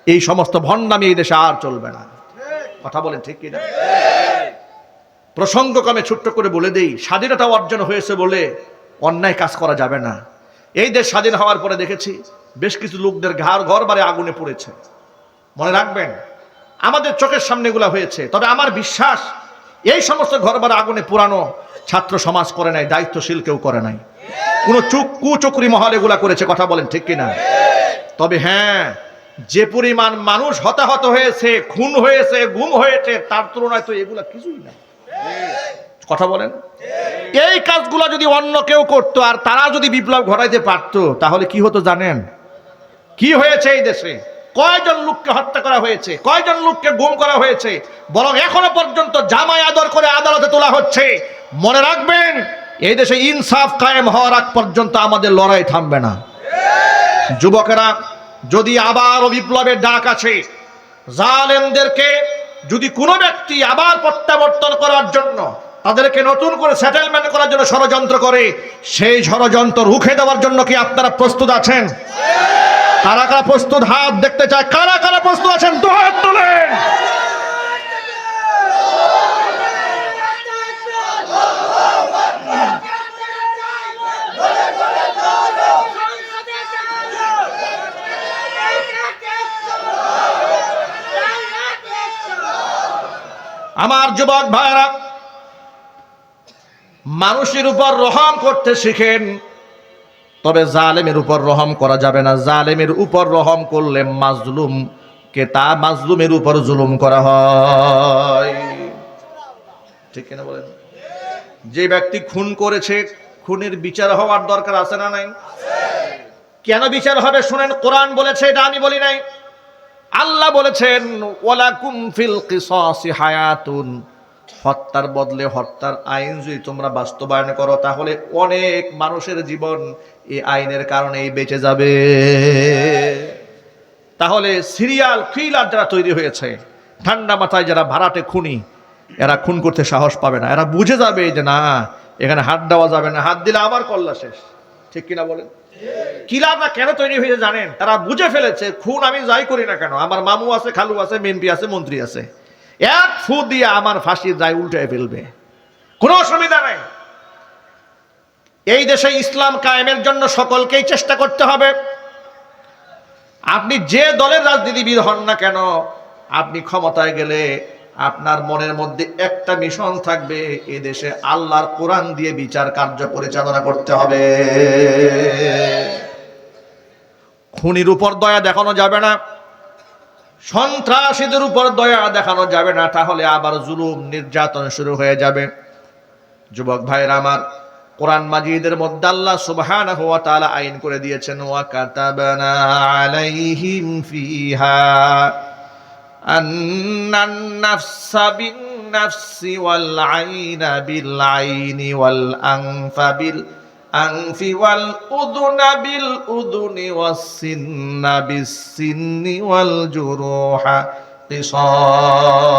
এই সমস্ত ভণ্ডামি এই দেশে আর চলবে না। কথা বলেন ঠিক কিনা? প্রসঙ্গক্রমে ছোট্ট করে বলে দেই, স্বাধীনতা অর্জন হয়েছে বলে অন্যায় কাজ করা যাবে না। এই দেশ স্বাধীন হওয়ার পরে দেখেছি বেশ কিছু লোকদের ঘর বাড়ি আগুনে পড়েছে। মনে রাখবেন, আমাদের চোখের সামনে এগুলা হয়েছে। তবে আমার বিশ্বাস এই সমস্ত ঘর বাড়ি আগুনে পোড়ানো ছাত্র সমাজ করে নাই, দায়িত্বশীল কেউ করে নাই, কোন কুচক্রি মহল এগুলা করেছে। কথা বলেন ঠিক কিনা? তবে হ্যাঁ, যে পরিমাণ মানুষ হতাহত হয়েছে, খুন হয়েছে, গুম হয়েছে, তার তুলনায় তো এগুলা কিছুই না। কথা বলেন। এই কাজগুলা যদি অন্য কেউ করতো আর তারা যদি বিপ্লব ঘটাইতে পারতো, তাহলে কি হতো জানেন? কি হয়েছে এই দেশে? কয়জন লোককে হত্যা করা হয়েছে, কয়জন লোককে গুম করা হয়েছে, বরং এখনো পর্যন্ত জামাই আদর করে আদালতে তোলা হচ্ছে। মনে রাখবেন, এই দেশে ইনসাফ কায়েম হওয়ার আগ পর্যন্ত আমাদের লড়াই থামবে না। যুবকেরা, যদি আবারও বিপ্লবের ডাক আছে, জালেমদেরকে যদি কোনো ব্যক্তি আবার প্রত্যাবর্তন করার জন্য, তাদেরকে নতুন করে সেটেলমেন্ট করার জন্য ষড়যন্ত্র করে, সেই ষড়যন্ত্র রুখে দেওয়ার জন্য কি আপনারা প্রস্তুত আছেন? কারা কারা প্রস্তুত? হাত দেখতে চায়। কারা কারা প্রস্তুত আছেন? দু হাত তোলেন। আমার যুবক ভাইরা, মানুষের উপর রহম করতে শিখেন, তবে জালেমের উপর রহম করা যাবে না। জালেমের উপর রহম করলে মাজলুমের উপর জুলুম করা হয়। ঠিক কিনা বলেন? যে ব্যক্তি খুন করেছে, খুনের বিচার হওয়ার দরকার আছে না নাই? কেন বিচার হবে শুনেন, কোরআন বলেছে, এটা আমি বলি নাই। আল্লাহ বলেছেন ওয়ালাকুম ফিল কিসাসি হায়াতুন, হত্যার বদলে হত্যার আইন যদি তোমরা বাস্তবায়ন করো তাহলে অনেক মানুষের জীবন এই আইনের কারণেই বেঁচে যাবে। তাহলে সিরিয়াল কিলার যারা তৈরি হয়েছে, ঠান্ডা মাথায় যারা ভাড়াটে খুনি, এরা খুন করতে সাহস পাবে না। এরা বুঝে যাবে যে না, এখানে হাত দেওয়া যাবে না, হাত দিলে আবার কল্লা শেষ। ঠিক কিনা বলেন? কিলাররা কেন তৈরি হয়েছে জানেন? তারা বুঝে ফেলেছে খুন আমি যাই করি না কেন, আমার মামু আছে, খালু আছে, এমপি আছে, মন্ত্রী আছে, এক ফু দিয়ে আমার ফাঁসির দায় উল্টে ফেলবে, কোনো অসুবিধা নাই। এই দেশে ইসলাম কায়েমের জন্য সকলকেই চেষ্টা করতে হবে। আপনি যে দলের রাজনীতিবিদ হন না কেন, আপনি ক্ষমতায় গেলে আপনার মনের মধ্যে একটা মিশন থাকবে, এ দেশে আল্লাহর কোরআন দিয়ে বিচার কার্য পরিচালনা করতে হবে। খুনির উপর দয়া দেখানো যাবে না, সন্ত্রাসীদের উপর দয়া দেখানো যাবে না, তাহলে আবার জুলুম নির্যাতন শুরু হয়ে যাবে। যুবক ভাইরা আমার, কোরআন মাজিদের মধ্যে আল্লাহ সুবহানাহু ওয়া তাআলা আইন করে দিয়েছেন, ওয়া কাতাবানা আলাইহিম ফিহা আন্নান নাফসা বিন নাফসি ওয়াল আইনা বিল আইনি ওয়াল আনফা বিল আনফি ওয়াল উযুনা বিল উযুনি ওয়াস সিন্না বিস সিন্নি ওয়াল জুরুহা কিসাস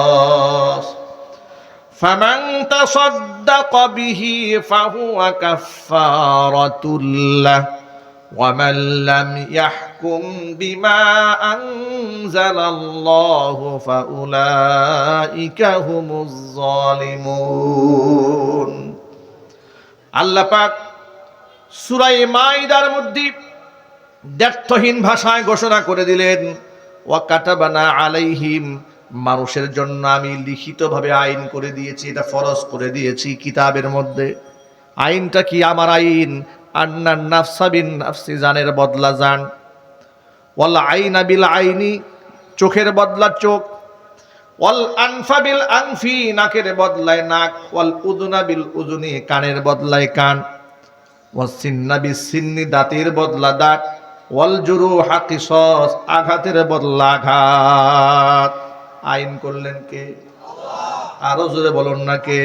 ফামান তাসাদ্দাকা বিহি ফাহুয়া কাফফারাতুল লাহ ومن لم يحكم بما أنزل الله فأولئك هم الظالمون। আল্লাহ পাক সূরা মাইদার মধ্যে দ্ব্যর্থহীন ভাষায় ঘোষণা করে দিলেন, ওয়া কাতাবানা আলাইহিম, মানুষের জন্য আমি লিখিতভাবে আইন করে দিয়েছি, এটা ফরজ করে দিয়েছি কিতাবের মধ্যে। আইনটা কি? আমার আইন, আন্নান নাফসা বিন নাফসি, জানের বদলা জান, ওয়াল আইনা বিল আইনি, চোখের বদলা চোখ, ওয়াল আনফা বিল আনফি, নাকের বদলায় নাক, ওয়াল উযুনা বিল উযুনি, কানের বদলায় কান, ওয়াস সিন্না বিস সিন্নি, দাঁতের বদলা দাঁত, ওয়াল জুরুহা কিসাস, আঘাতের বদলা আঘাত। আইন করলেন কে? আল্লাহ। আরো জোরে বলুন না কে?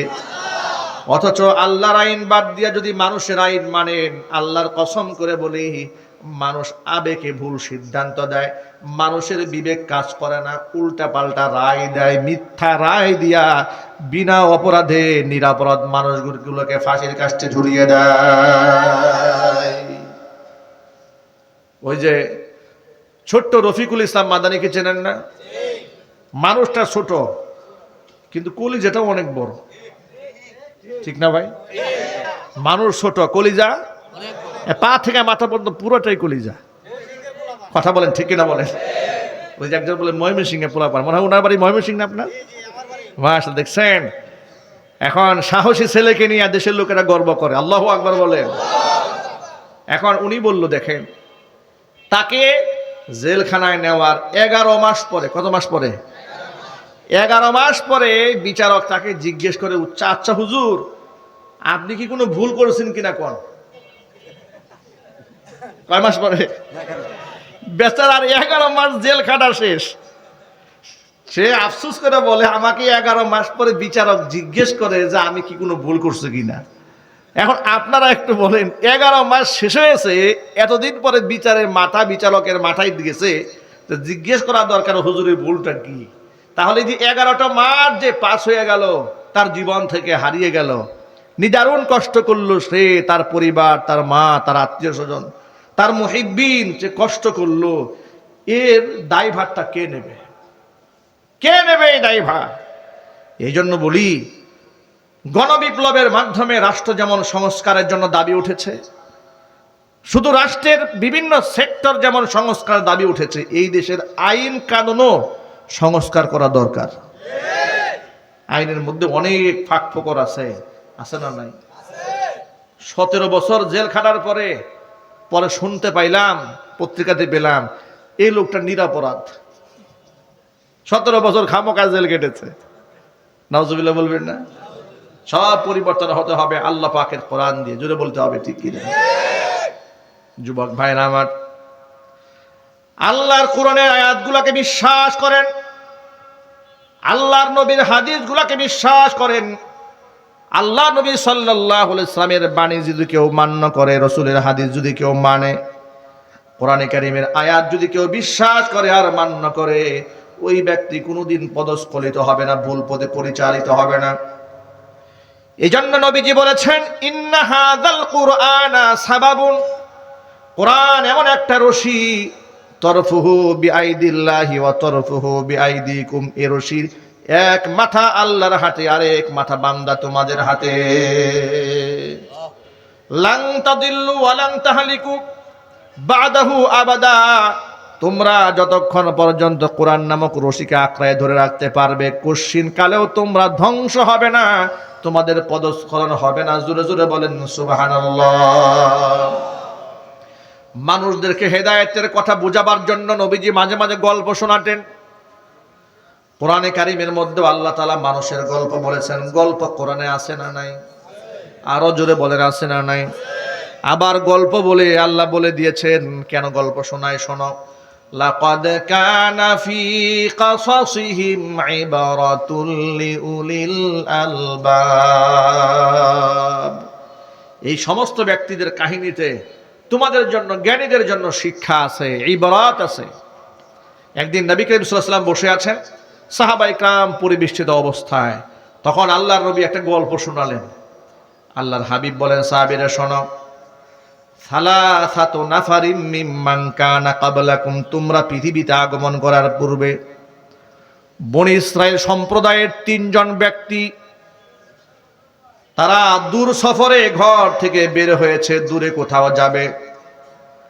অথচ আল্লাহর আইন বাদ দিয়া যদি মানুষের আইন মানেন, আল্লাহর কসম করে বলি, মানুষ আবেগে ভুল সিদ্ধান্ত দেয়, মানুষের বিবেক কাজ করে না, উল্টা পাল্টা রায় দেয়, মিথ্যা রায় দিয়া বিনা অপরাধে নিরপরাধ মানুষগুলোকে ফাঁসির কাস্টে ঝুলিয়ে দেয়। ওই যে ছোট্ট রফিকুল ইসলাম মাদানিকে চেনেন না? মানুষটা ছোট কিন্তু কলিজাটাও অনেক বড়, ঠিক না ভাই? মানুষ ছোট, কলিজা পা থেকে মাথা পর্যন্ত পুরোটাই কলিজা। কথা বলেন ঠিক কিনা বলেন? ওই যে একজন বলে ময়মনসিংহে পোলাপান, মনে হয় ওনার বাড়ি ময়মনসিংহ না আপনার? মাশাআল্লাহ, দেখছেন? এখন সাহসী ছেলেকে নিয়ে দেশের লোকেরা গর্ব করে, আল্লাহু আকবার বলেন। এখন উনি বলল, দেখেন, তাকে জেলখানায় নেওয়ার 11 মাস পরে, কত মাস পরে? 11 মাস পরে বিচারক তাকে জিজ্ঞেস করে, আচ্ছা হুজুর, আপনি কি কোনো ভুল করেছেন কিনা কোন? কয় মাস পরে? বেচারার 11 মাস জেল খাটা শেষ। সে আফসোস করে বলে, আমাকে 11 মাস পরে বিচারক জিজ্ঞেস করে যে আমি কি কোনো ভুল করছি কিনা। এখন আপনারা একটু বলেন, 11 মাস শেষ হয়েছে, এতদিন পরে বিচারকের মাথায় গেছে, তো জিজ্ঞেস করা দরকার হুজুরের ভুলটা কি। তাহলে যে 11টা মাস যে পাস হয়ে গেল, তার জীবন থেকে হারিয়ে গেল, নিদারুণ কষ্ট করলো সে, তার পরিবার, তার মা, তার আত্মীয় স্বজন, তার মুহিব্বিন, যে কষ্ট করলো, এর দায়ভারটা কে নেবে? কে নেবে এই দায়ভার? এই জন্য বলি, গণবিপ্লবের মাধ্যমে রাষ্ট্র যেমন সংস্কারের জন্য দাবি উঠেছে, শুধু রাষ্ট্রের বিভিন্ন সেক্টর যেমন সংস্কার দাবি উঠেছে, এই দেশের আইন কানুনও সংস্কার করা দরকার। আইনের মধ্যে অনেক ফাঁক ফোকর আছে, আছে না নাই? 17 বছর জেল খাটার পরে পরে শুনতে পাইলাম, পত্রিকাতে পেলাম, এই লোকটা নিরপরাধ, 17 বছর খামোকা জেল কেটেছে। নাউজুবিল্লাহ বলবেন না? সব পরিবর্তন হতে হবে আল্লাহ পাকের কোরআন দিয়ে, জোরে বলতে হবে ঠিক কিনা? যুবক ভাইরা আমার, আল্লাহর কোরআনের আয়াতগুলোকে বিশ্বাস করেন, আল্লাহর নবীর হাদিসগুলোকে বিশ্বাস করেন। আল্লাহ নবী সাল্লাল্লাহু আলাইহি সাল্লামের বাণী যদি কেউ মান্য করে, রাসূলের হাদিস যদি কেউ মানে, কোরআনে কারীমের আয়াত যদি কেউ বিশ্বাস করে আর মান্য করে, ওই ব্যক্তি কোনোদিন পদস্খলিত হবে না, ভুল পথে পরিচালিত হবে না। এজন্য নবীজি বলেছেন, ইন্না হাযাল কুরআনা সাবাবুন, কোরআন এমন একটা রশি, তরফুহু বিআইদিল্লাহি ওয়া তরফুহু বিআইদিকুম, এই রশির এক মাথা আল্লাহর হাতে, আর এক মাথা বান্দা তোমাদের হাতে। লান তাদিল্লু ওয়া লান তাহলিকু বাদাহু আবাদা, তোমরা যতক্ষণ পর্যন্ত কোরআন নামক রশিকে আঁকড়ায় ধরে রাখতে পারবে, কশিন কালেও তোমরা ধ্বংস হবে না, তোমাদের পদস্খলন হবে না। জোরে জোরে বলেন সুবহানাল্লাহ। মানুষদেরকে হেদায়েতের কথা বোঝাবার জন্য নবীজি মাঝে মাঝে গল্প শোনাতেন। কোরআনে কারীমের মধ্যে আল্লাহ তাআলা মানুষের গল্প বলেছেন। গল্প কোরআনে আছে না নাই? আরো জোরে বলেন আছে না নাই? আবার গল্প বলে আল্লাহ বলে দিয়েছেন, কেন গল্প শোনায় শোনো, লাকাদ কানা ফি কাসাসিহিম ইবরাতুল লিউলিল আলবাব, এই সমস্ত ব্যক্তিদের কাহিনীতে তোমাদের জন্য, জ্ঞানীদের জন্য শিক্ষা আছে, ইবরাত আছে। একদিন নবী করিম সাল্লাল্লাহু আলাইহি ওয়াসাল্লাম বসে আছেন, সাহাবায়ে কিরাম পরিবেষ্টিত অবস্থায়, তখন আল্লাহর নবী একটা গল্প শোনালেন। আল্লাহর হাবিব বলেন, সাহাবীরা শোনো, সালাসাতু নাফারিম মিম্মান কানা ক্বাবলাকুম, তোমরা পৃথিবীতে আগমন করার পূর্বে বনি ইসরাইল সম্প্রদায়ের 3 জন ব্যক্তি, তারা দূর সফরে ঘর থেকে বের হয়েছে, দূরে কোথাও যাবে,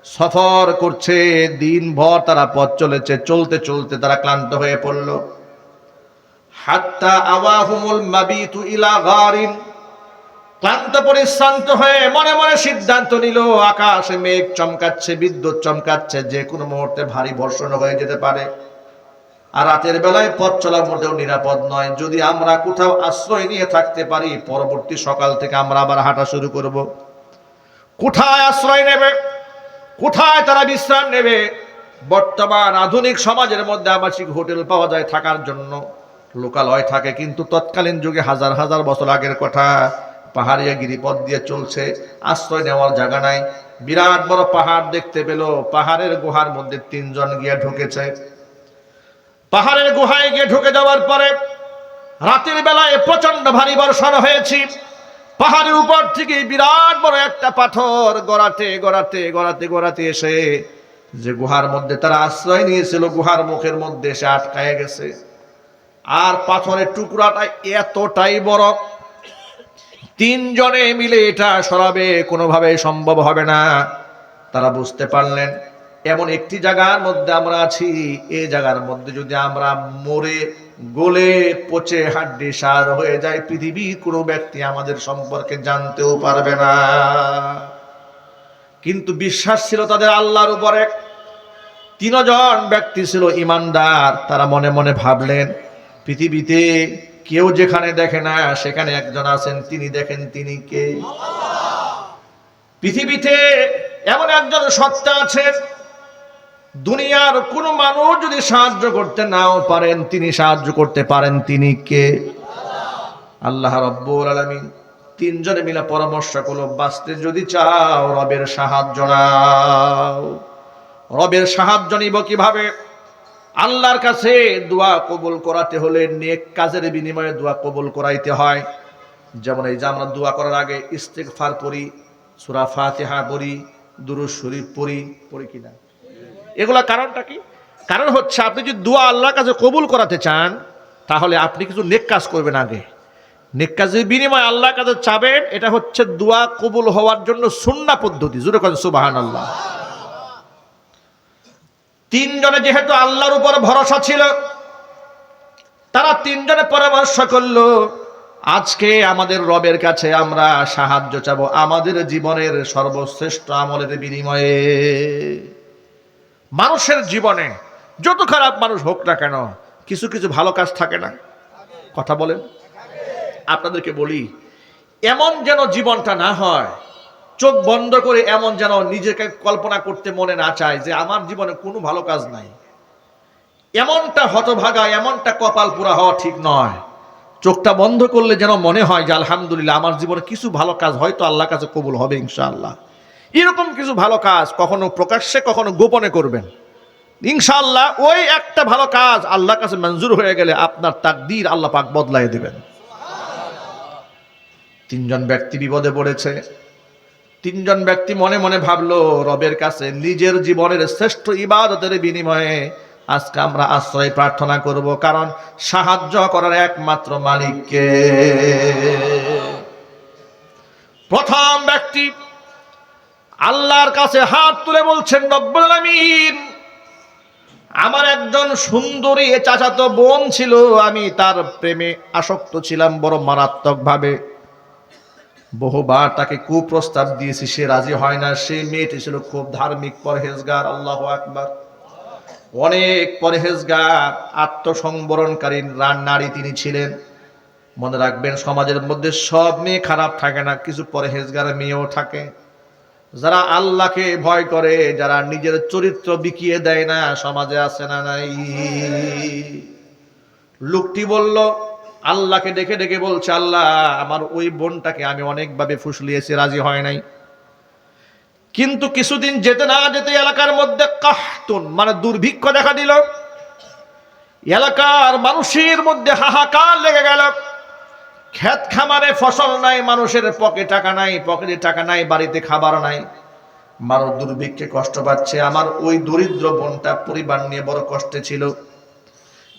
সফর করছে, দিনভর তারা পথ চলেছে, চলতে চলতে তারা ক্লান্ত হয়ে পড়ল। হাত্তা আওয়াহুমুল মাবিতু ইলা গারিন, ক্লান্ত পরিশ্রান্ত হয়ে মনে মনে সিদ্ধান্ত নিল, আকাশে মেঘ চমকাচ্ছে, বিদ্যুৎ চমকাচ্ছে, যে কোনো মুহূর্তে ভারী বর্ষণ হয়ে যেতে পারে, আর রাতের বেলায় পথ চলা মোটেও নিরাপদ নয়। যদি আমরা কোথাও আশ্রয় নিয়ে থাকতে পারি, পরবর্তী সকাল থেকে আমরা আবার হাঁটা শুরু করব। কোথায় আশ্রয় নেবে, কোথায় তারা বিশ্রাম নেবে? বর্তমান আধুনিক সমাজের মধ্যে আবাসিক হোটেল পাওয়া যায় থাকার জন্য, লোকালয় থাকে, কিন্তু তৎকালীন যুগে হাজার হাজার বছর আগের কথা, পাহাড়িয়া গিরিপথ দিয়ে চলছে, আশ্রয় নেওয়ার জায়গা নাই। বিরাট বড় পাহাড় দেখতে পেল, পাহাড়ের গুহার মধ্যে 3 জন গিয়ে ঢুকেছে। পাহাড়ের গুহায় গিয়ে ঢুকে যাওয়ার পরে রাতের বেলায় প্রচন্ড ভারী বর্ষণ হয়েছে। পাহাড়ের উপর থেকে বিরাট বড় একটা পাথর গড়াতে গড়াতে গড়াতে গড়াতে এসে যে গুহার মধ্যে তারা আশ্রয় নিয়েছিল, গুহার মুখের মধ্যে এসে আটকায় গেছে। আর পাথরের টুকরাটা এতটাই বড়, 3 জনে মিলে এটা সরাবে কোনোভাবে সম্ভব হবে না। তারা বুঝতে পারলেন, এমন একটি জায়গার মধ্যে আমরা আছি, এই জায়গার মধ্যে যদি আমরা মরে গলে পচে হাড্ডি সার হয়ে যায়, পৃথিবীর কোনো ব্যক্তি আমাদের সম্পর্কে জানতেও পারবে না। কিন্তু বিশ্বাস ছিল তাদের আল্লাহর উপরে। 3 জন ব্যক্তি ছিল ইমানদার, তারা মনে মনে ভাবলেন, পৃথিবীতে কেউ যেখানে দেখে না সেখানে একজন আছেন, তিনি দেখেন, তিনি কে? পৃথিবীতে এমন একজন সত্তা আছেন, দুনিয়ার কোন মানুষ যদি সাহায্য করতে নাও পারেন, তিনি সাহায্য করতে পারেন, তিনি কে? আল্লাহ রাব্বুল আলামিন। 3 জনে মিলে পরামর্শ করলো, বাঁচতে যদি চাও রবের সাহায্য নাও। রবের সাহায্য নিব কিভাবে? আল্লাহর কাছে দোয়া কবুল করাতে হলে নেক কাজের বিনিময়ে দোয়া কবুল করাইতে হয়। যেমন এই যে আমরা দোয়া করার আগে ইস্তিগফার পড়ি, সূরা ফাতিহা পড়ি, দুরূদ শরীফ পড়ি কিনা? এগুলা কারণটা কি? কারণ হচ্ছে, আপনি যদি দোয়া আল্লাহর কাছে কবুল করাতে চান, তাহলে আপনি কিছু নেক কাজ করবেন আগে। নেক কাজের বিনিময়ে আল্লাহর কাছে চাবেন, এটা হচ্ছে দোয়া কবুল হওয়ার জন্য সুন্নাহ পদ্ধতি। জোরে বলেন সুবহানাল্লাহ। 3 জনে যেহেতু আল্লাহর উপর ভরসা ছিল, তারা তিনজনে পরামর্শ করলো, আজকে আমাদের রবের কাছে আমরা সাহায্য চাবো আমাদের জীবনের সর্বশ্রেষ্ঠ আমলের বিনিময়ে। মানুষের জীবনে যত খারাপ মানুষ হোক না কেন, কিছু কিছু ভালো কাজ থাকে না? কথা বলেন। আপনাদেরকে বলি, এমন যেন জীবনটা না হয়, চোখ বন্ধ করে এমন যেন নিজেকে কল্পনা করতে মনে না চায় যে আমার জীবনে কোনো ভালো কাজ নাই। এমনটা হতভাগা, এমনটা কপাল পুরা হওয়া ঠিক নয়। চোখটা বন্ধ করলে যেন মনে হয় যে আলহামদুলিল্লাহ আমার জীবনে কিছু ভালো কাজ হয়তো আল্লাহর কাছে কবুল হবে ইনশাআল্লাহ। এরকম কিছু ভালো কাজ কখনো প্রকাশ্যে কখনো গোপনে করবেন, ইনশাআল্লাহ ওই একটা ভালো কাজ আল্লাহর কাছে মঞ্জুর হয়ে গেলে আপনার তাকদীর আল্লাহ পাক বদলাই দিবেন। তিনজন ব্যক্তি বিপদে পড়েছে। তিনজন ব্যক্তি মনে মনে ভাবলো, রবের কাছে নিজের জীবনের শ্রেষ্ঠ ইবাদতের বিনিময়ে আজকে আমরা আশ্রয় প্রার্থনা করব, কারণ সাহায্য করার একমাত্র মালিককে। প্রথম ব্যক্তি আল্লাহর কাছে হাত তুলে বলছেন, রব্বুল আলামিন, আমার একজন সুন্দরী চাচাতো বোন ছিল, আমি তার প্রেমে আসক্ত ছিলাম বড় মারাত্মক ভাবে। বহুবার তাকে কুপ্রস্তাব দিয়েছি, সে রাজি হয় না। সেই মেয়েটি ছিল খুব ধার্মিক, পরহেজগার, আল্লাহু আকবার, অনেক পরহেজগার, আত্মসংবরণকারী নারী তিনি ছিলেন। মনে রাখবেন, সমাজের মধ্যে সব মেয়ে খারাপ থাকে না, কিছু পরহেজগার মেয়েও থাকে, যারা আল্লাহকে ভয় করে, যারা নিজের চরিত্র বিকিয়ে দেয় না, সমাজে আছে না নাই? লোকটি বলল, আল্লাহকে ডেকে ডেকে বলছে, আল্লাহ, আমার ওই বোনটাকে আমি অনেকভাবে ফুসলিয়েছি, রাজি হয় নাই। কিন্তু কিছুদিন যেতে না যেতে এলাকার মধ্যে কাহতুন মানে দুর্ভিক্ষ দেখা দিল। এলাকার মানুষের মধ্যে হাহাকার লেগে গেল। ক্ষেত খামারে ফসল নাই, মানুষের পকেটে টাকা নাই, বাড়িতে খাবার নাই, মানুষ দুর্ভিক্ষে কষ্ট পাচ্ছে। আমার ওই দরিদ্র বোনটা পরিবার নিয়ে বড় কষ্টে ছিল।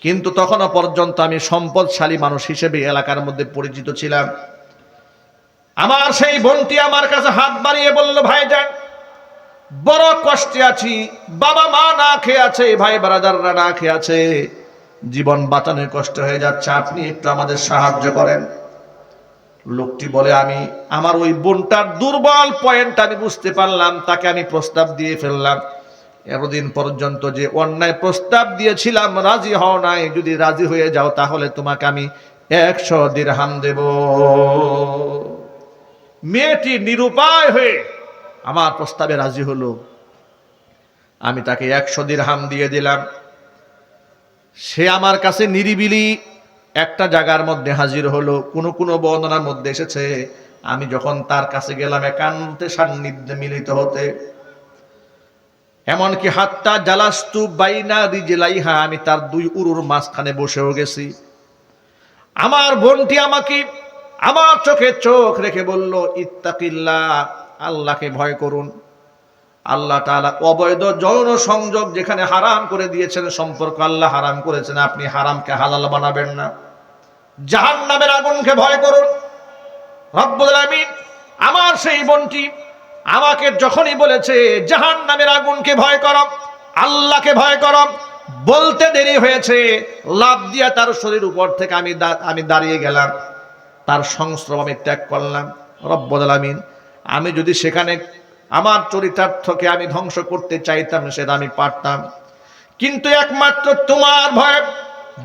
কিন্তু তখনও পর্যন্ত আমি সম্পদশালী মানুষ হিসেবে এলাকার মধ্যে পরিচিত ছিলাম। আমার সেই বোনটি আমার কাছে হাত বাড়িয়ে বলল, ভাইজান, বড় কষ্টে আছি, বাবা মা না খেয়ে আছে, ভাই ব্রাদাররা না খেয়ে আছে, জীবন বাঁচানোর কষ্ট হয়ে যাচ্ছে, আপনি একটু আমাদের সাহায্য করেন। লোকটি বলে, আমি আমার ওই বোনটার দুর্বল পয়েন্ট আমি বুঝতে পারলাম, তাকে আমি প্রস্তাব দিয়ে ফেললাম। এতদিন পর্যন্ত যে অন্যায় প্রস্তাব দিয়েছিলাম, রাজি হও নাই, যদি রাজি হয়ে যাও তাহলে তোমাকে আমি 100 দিরহাম দেব। মেয়েটি নিরুপায় হয়ে আমার প্রস্তাবে রাজি হলো। আমি তাকে 100 দিরহাম দিয়ে দিলাম। সে আমার কাছে নিরিবিলি একটা জায়গার মধ্যে হাজির হলো। কোনো বর্ণনার মধ্যে এসেছে, আমি যখন তার কাছে গেলাম একান্তে সান্নিধ্যে মিলিত হতে, এমনকি হাত্তা জালাস্তু বাইনা রিজলাইহা, আমি তার দুই উরুর মাঝখানে বসেও গেছি। আমার বোনটি আমাকে আমার চোখে চোখ রেখে বলল, ইত্তাকিল্লাহ, আল্লাহকে ভয় করুন। আল্লাহ তাআলা অবৈধ যৌন সংযোগ যেখানে হারাম করে দিয়েছেন, সম্পর্ক আল্লাহ হারাম করেছেন, আপনি হারামকে হালাল বানাবেন না। জাহান্নামের আগুনকে ভয় করুন। রব্বুল আলামিন আমার সেই বোনটি আমাকে যখনই বলেছে জাহান্নামের আগুনকে ভয় করো, আল্লাহকে ভয় করো, বলতে দেরি হয়েছে, লাফ দিয়া তার শরীর উপর থেকে আমি দাঁড়িয়ে গেলাম, তার সংস্রব আমি ত্যাগ করলাম। রব্বুল আলামিন, আমি যদি সেখানে আমার চরিতার্থকে আমি ধ্বংস করতে চাইতাম, সেটা আমি পারতাম, কিন্তু একমাত্র তোমার ভয়,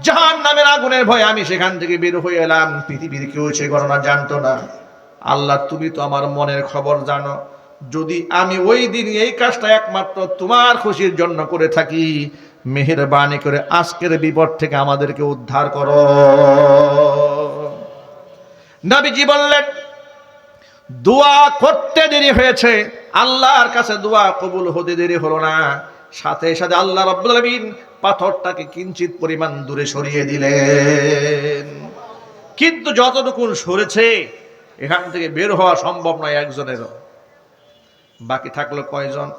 জাহান্নামের আগুনের ভয়ে আমি সেখান থেকে বের হয়ে এলাম। পৃথিবীর কেউ সে ঘটনা জানতো না। আল্লাহ, তুমি তো আমার মনের খবর জানো। যদি আমি ওই দিন এই কাজটা একমাত্র তোমার খুশির জন্য করে থাকি, মেহেরবানি করে আজকের বিপদ থেকে আমাদেরকে উদ্ধার করো। নবীজি বললেন, দোয়া করতে দেরি হয়েছে, আল্লাহর কাছে দোয়া কবুল হতে দেরি হলো না। সাথে সাথে আল্লাহ রাব্বুল আলামিন পাথরটাকে কিঞ্চিত পরিমাণ দূরে সরিয়ে দিলেন। কিন্তু যতটুকু সরেছে এখান থেকে বের হওয়া সম্ভব নয় একজনেরও। বাকি থাকলো কয়জন?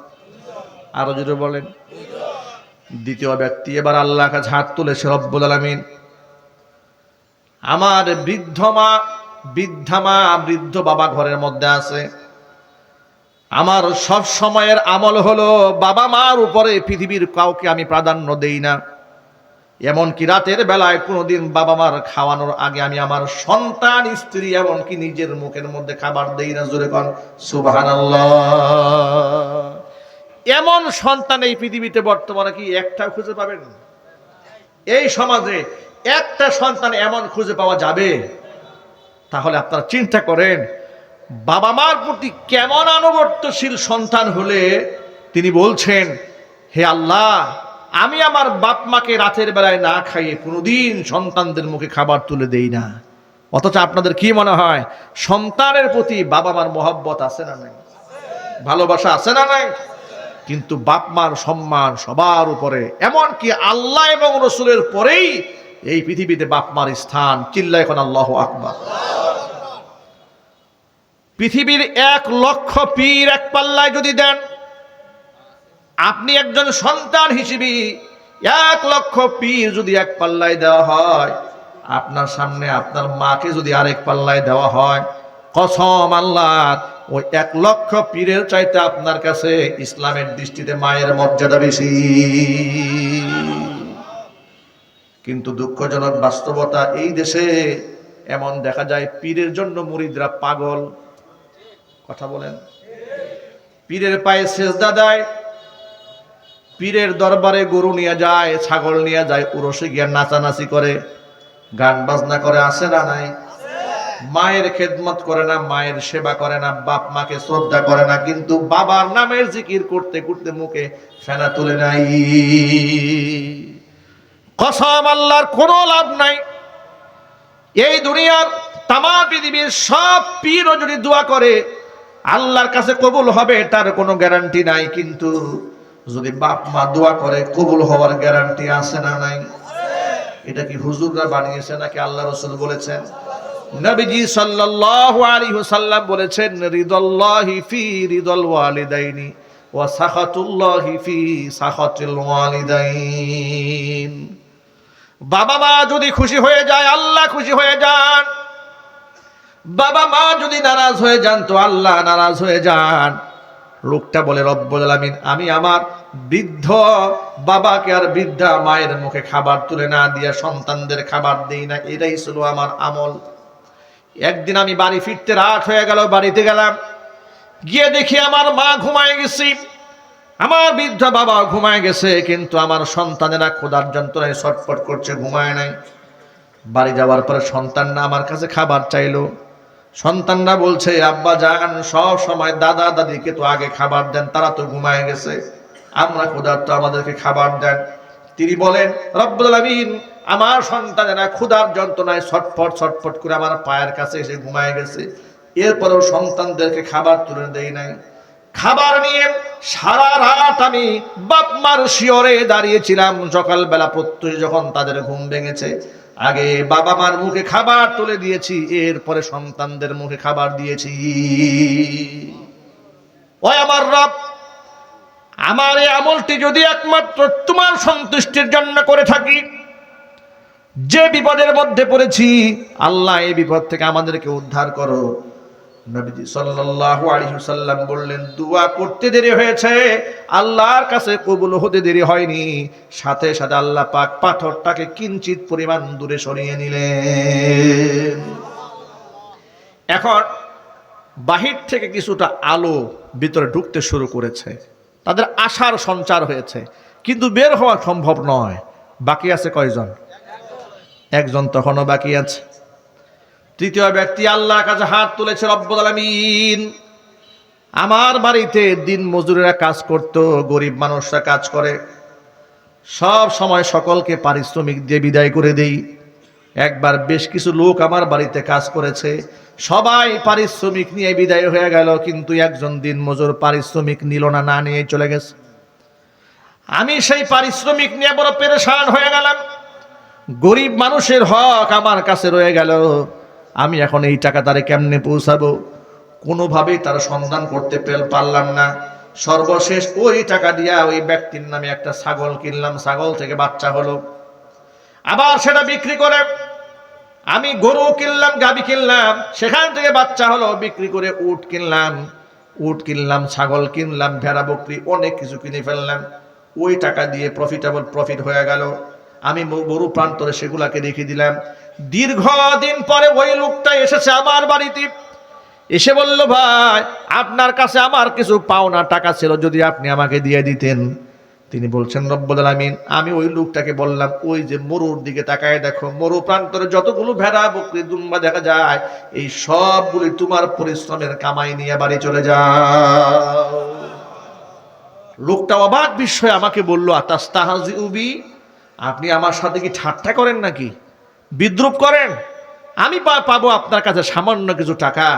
আরো জোরে বলেন। দ্বিতীয় ব্যক্তি এবার আল্লাহর কাছে হাত তুলেছে, রব্বুল আলামিন, আমার বৃদ্ধা মা বৃদ্ধ বাবা ঘরের মধ্যে আছে। আমার সব সময়ের আমল হলো বাবা মার উপরে পৃথিবীর কাউকে আমি প্রাধান্য দেই না। এমনকি রাতের বেলায় কোনোদিন বাবা মার খাওয়ানোর আগে আমি আমার সন্তান, স্ত্রী, এমনকি নিজের মুখের মধ্যে খাবার দেই না। জোরে কোন সুবহানাল্লাহ। এমন সন্তান এই পৃথিবীতে বর্তমানে কি একটা খুঁজে পাবেন? এই সমাজে একটা সন্তান এমন খুঁজে পাওয়া যাবে? তাহলে আপনারা চিন্তা করেন বাবা মার প্রতি কেমন আনুগত্যশীল সন্তান হলে তিনি বলছেন, হে আল্লাহ, আমি আমার বাপ মাকে রাতের বেলায় না খাইয়ে কোনোদিন সন্তানদের মুখে খাবার তুলে দেই না। অথচ আপনাদের কি মনে হয় সন্তানের প্রতি বাবা মার মহব্বত আছে না নাই? ভালোবাসা আছে না নাই? কিন্তু বাপ মার সম্মান সবার উপরে, এমনকি আল্লাহ এবং রসুলের পরেই এই পৃথিবীতে বাপ মার স্থান। চিল্লায় এখন আল্লাহু আকবার। পৃথিবীর 1 লক্ষ পীর এক পাল্লায় যদি দেন, আপনি একজন সন্তান হিসেবে 1 লক্ষ পীর যদি এক পাল্লায় দেওয়া হয়, আপনার সামনে আপনার মাকে যদি আরেক পাল্লায় দেওয়া হয়, কসম আল্লাহর, ওই 1 লক্ষ পীরের চাইতে আপনার কাছে ইসলামের দৃষ্টিতে মায়ের মর্যাদা বেশি। কিন্তু দুঃখজনক বাস্তবতা, এই দেশে এমন দেখা যায় পীরের জন্য মুরিদরা পাগল। কথা বলেন। পীরের পায়ে সেজদা দেয়, পীরের দরবারে গরু নিয়ে যায়, ছাগল নিয়ে যায়, উরসে গিয়া নাচানাচি করে, গান বাজনা করে, আছে না নাই? মায়ের খেদমত করে না, মায়ের সেবা করে না, বাপ মাকে শ্রদ্ধা করে না, কিন্তু বাবার নামের জিকির করতে করতে মুখে ফেনা তুলে নাই। কসম আল্লাহর কোনো লাভ নাই। এই দুনিয়ার তামাম পৃথিবীর সব পীরও যদি দোয়া করে আল্লাহর কাছে কবুল হবে তার কোনো গ্যারান্টি নাই, কিন্তু যদি বাপ মা দোয়া করে কবুল হওয়ার গ্যারান্টি আছে না নাই? এটা কি হুজুররা বানিয়েছে নাকি আল্লাহ রাসূল বলেছেন? নবীজি সাল্লাল্লাহু আলাইহি ওয়াসাল্লাম বলেছেন, রিদাল্লাহি ফি রিদাল ওয়ালিদাইনি ওয়া সাখাতুল্লাহি ফি সাখাতিল ওয়ালিদাইন। বাবা মা যদি খুশি হয়ে যায় আল্লাহ খুশি হয়ে যান, বাবা মা যদি নারাজ হয়ে যান তো আল্লাহ নারাজ হয়ে যান। লোকটা বলে, রব্বুল আলামিন, আমি আমার বৃদ্ধ বাবাকে আর বৃদ্ধা মায়ের মুখে খাবার তুলে না দিয়া সন্তানদের খাবার দেই না, এটাই ছিল আমার আমল। একদিন আমি বাড়ি ফিরতে রাত হয়ে গেল, বাড়িতে গেলাম, গিয়ে দেখি আমার মা ঘুমায় গেছি, আমার বৃদ্ধ বাবা ঘুমায় গেছে, কিন্তু আমার সন্তানেরা ক্ষুধার যন্ত্রণায় ছটফট করছে, ঘুমায় নাই। বাড়ি যাওয়ার পরে সন্তানরা আমার কাছে খাবার চাইলো। সন্তানরা বলছে, আব্বা জান, সব সময় দাদা দাদিকে তো আগে খাবার দেন, তারা তো ঘুমায় গেছে, আমরা ক্ষুধার্ত, আমাদেরকে খাবার দেন। তিনি বলেন, রব্বুল আলামিন, আমার সন্তানেরা ক্ষুধার যন্ত্রণায় ছটফট ছটফট করে আমার পায়ের কাছে এসে ঘুমায় গেছে, এরপরেও সন্তানদেরকে খাবার তুলে দেই নাই। খাবার নিয়ে সারা রাত আমি বাপ মার শিয়রে দাঁড়িয়েছিলাম। সকালবেলা প্রত্যুষ যখন তাদের ঘুম ভেঙেছে, আগে বাবা মার মুখে খাবার তুলে দিয়েছি, এরপরে সন্তানদের মুখে খাবার দিয়েছি। ওই আমার রব, আমার এই আমলটি যদি একমাত্র তোমার সন্তুষ্টির জন্য করে থাকি, যে বিপদের মধ্যে পড়েছি আল্লাহ এই বিপদ থেকে আমাদেরকে উদ্ধার করো। নবীজি সাল্লাল্লাহু আলাইহি ওয়াসাল্লাম বললেন, দোয়া করতে দেরি হয়েছে, আল্লাহর কাছে কবুল হতে দেরি হয়নি, সাথে সাথে আল্লাহ পাক পাথরটাকে কিঞ্চিত পরিমাণ দূরে সরিয়ে নিলেন। এখন বাহির থেকে কিছুটা আলো ভিতরে ঢুকতে শুরু করেছে, তাদের আশার সঞ্চার হয়েছে, কিন্তু বের হওয়া সম্ভব নয়। বাকি আছে কয়জন? একজন তখনও বাকি আছে। তৃতীয় ব্যক্তি আল্লাহর কাছে হাত তুলেছে, রব্বুল আলামিন, আমার বাড়িতে দিন মজুরেরা কাজ করত, গরিব মানুষরা কাজ করে, সব সময় সকলকে পারিশ্রমিক দিয়ে বিদায় করে দেই। একবার বেশ কিছু লোক আমার বাড়িতে কাজ করেছে, সবাই পারিশ্রমিক নিয়ে বিদায় হয়ে গেল, কিন্তু একজন দিন মজুর পারিশ্রমিক নিল না, না নিয়ে চলে গেছে। আমি সেই পারিশ্রমিক নিয়ে বড় পেরেশান হয়ে গেলাম। গরিব মানুষের হক আমার কাছে রয়ে গেল, আমি এখন এই টাকা তারে কেমনে পৌঁছাবো? কোনোভাবেই তার সন্ধান করতে পারলাম না। সর্বশেষ ওই টাকা দিয়া ওই ব্যক্তির নামে একটা ছাগল কিনলাম, ছাগল থেকে বাচ্চা হলো, আবার সেটা বিক্রি করে আমি গরু কিনলাম, গাভী কিনলাম, সেখান থেকে বাচ্চা হলো, বিক্রি করে উট কিনলাম, ছাগল কিনলাম, ভেড়া বকরি, অনেক কিছু কিনে ফেললাম। ওই টাকা দিয়ে প্রফিট হয়ে গেল। আমি মরু প্রান্তরে সেগুলাকে রেখে দিলাম। দীর্ঘদিন পরে ওই লোকটা এসেছে আমার বাড়িতে, এসে বলল, ভাই আপনার কাছে আমার কিছু পাওনা টাকা ছিল, যদি আপনি আমাকে দিয়ে দিতেন। তিনি বলছেন, রব্বুল আলামিন, আমি ওই লোকটাকে বললাম, ওই যে মরুর দিকে তাকায় দেখো, মরু প্রান্তরে যতগুলো ভেড়া বকরি দুম্বা দেখা যায়, এই সবগুলি তোমার পরিশ্রমের কামাই নিয়ে বাড়ি চলে যাও। লোকটা অবাক বিস্ময়ে আমাকে বলল, আতাস্তাহজিউ বি, আপনি আমার সাথে কি ঠাট্টা করেন নাকি, বিদ্রুপ করেন? আমি পাবো আপনার কাছে সামান্য কিছু টাকা,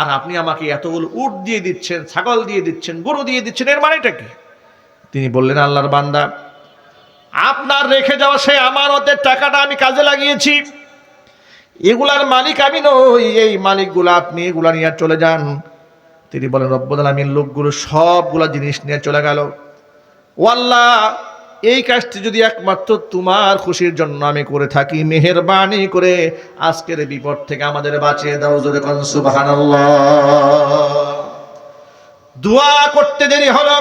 আর আপনি আমাকে এতগুলো উট দিয়ে দিচ্ছেন, ছাগল দিয়ে দিচ্ছেন, গরু দিয়ে দিচ্ছেন, এর মানেটা কি? তিনি বললেন, আল্লাহর বান্দা, আপনার রেখে যাওয়া সেই আমানতের টাকাটা আমি কাজে লাগিয়েছি, এগুলার মালিক আমি নই, এই মালিকগুলা আপনি, এগুলা নিয়ে চলে যান। তিনি বলেন, রব্বুল আলামিন, লোকগুলো সবগুলা জিনিস নিয়ে চলে গেল। ও আল্লাহ, এই কাজটি যদি একমাত্র তোমার খুশির জন্য আমি করে থাকি, মেহেরবানি করে আজকের বিপদ থেকে আমাদের বাঁচিয়ে দাও। জোরে কোন সুবহানাল্লাহ। দোয়া করতে দেরি হলো।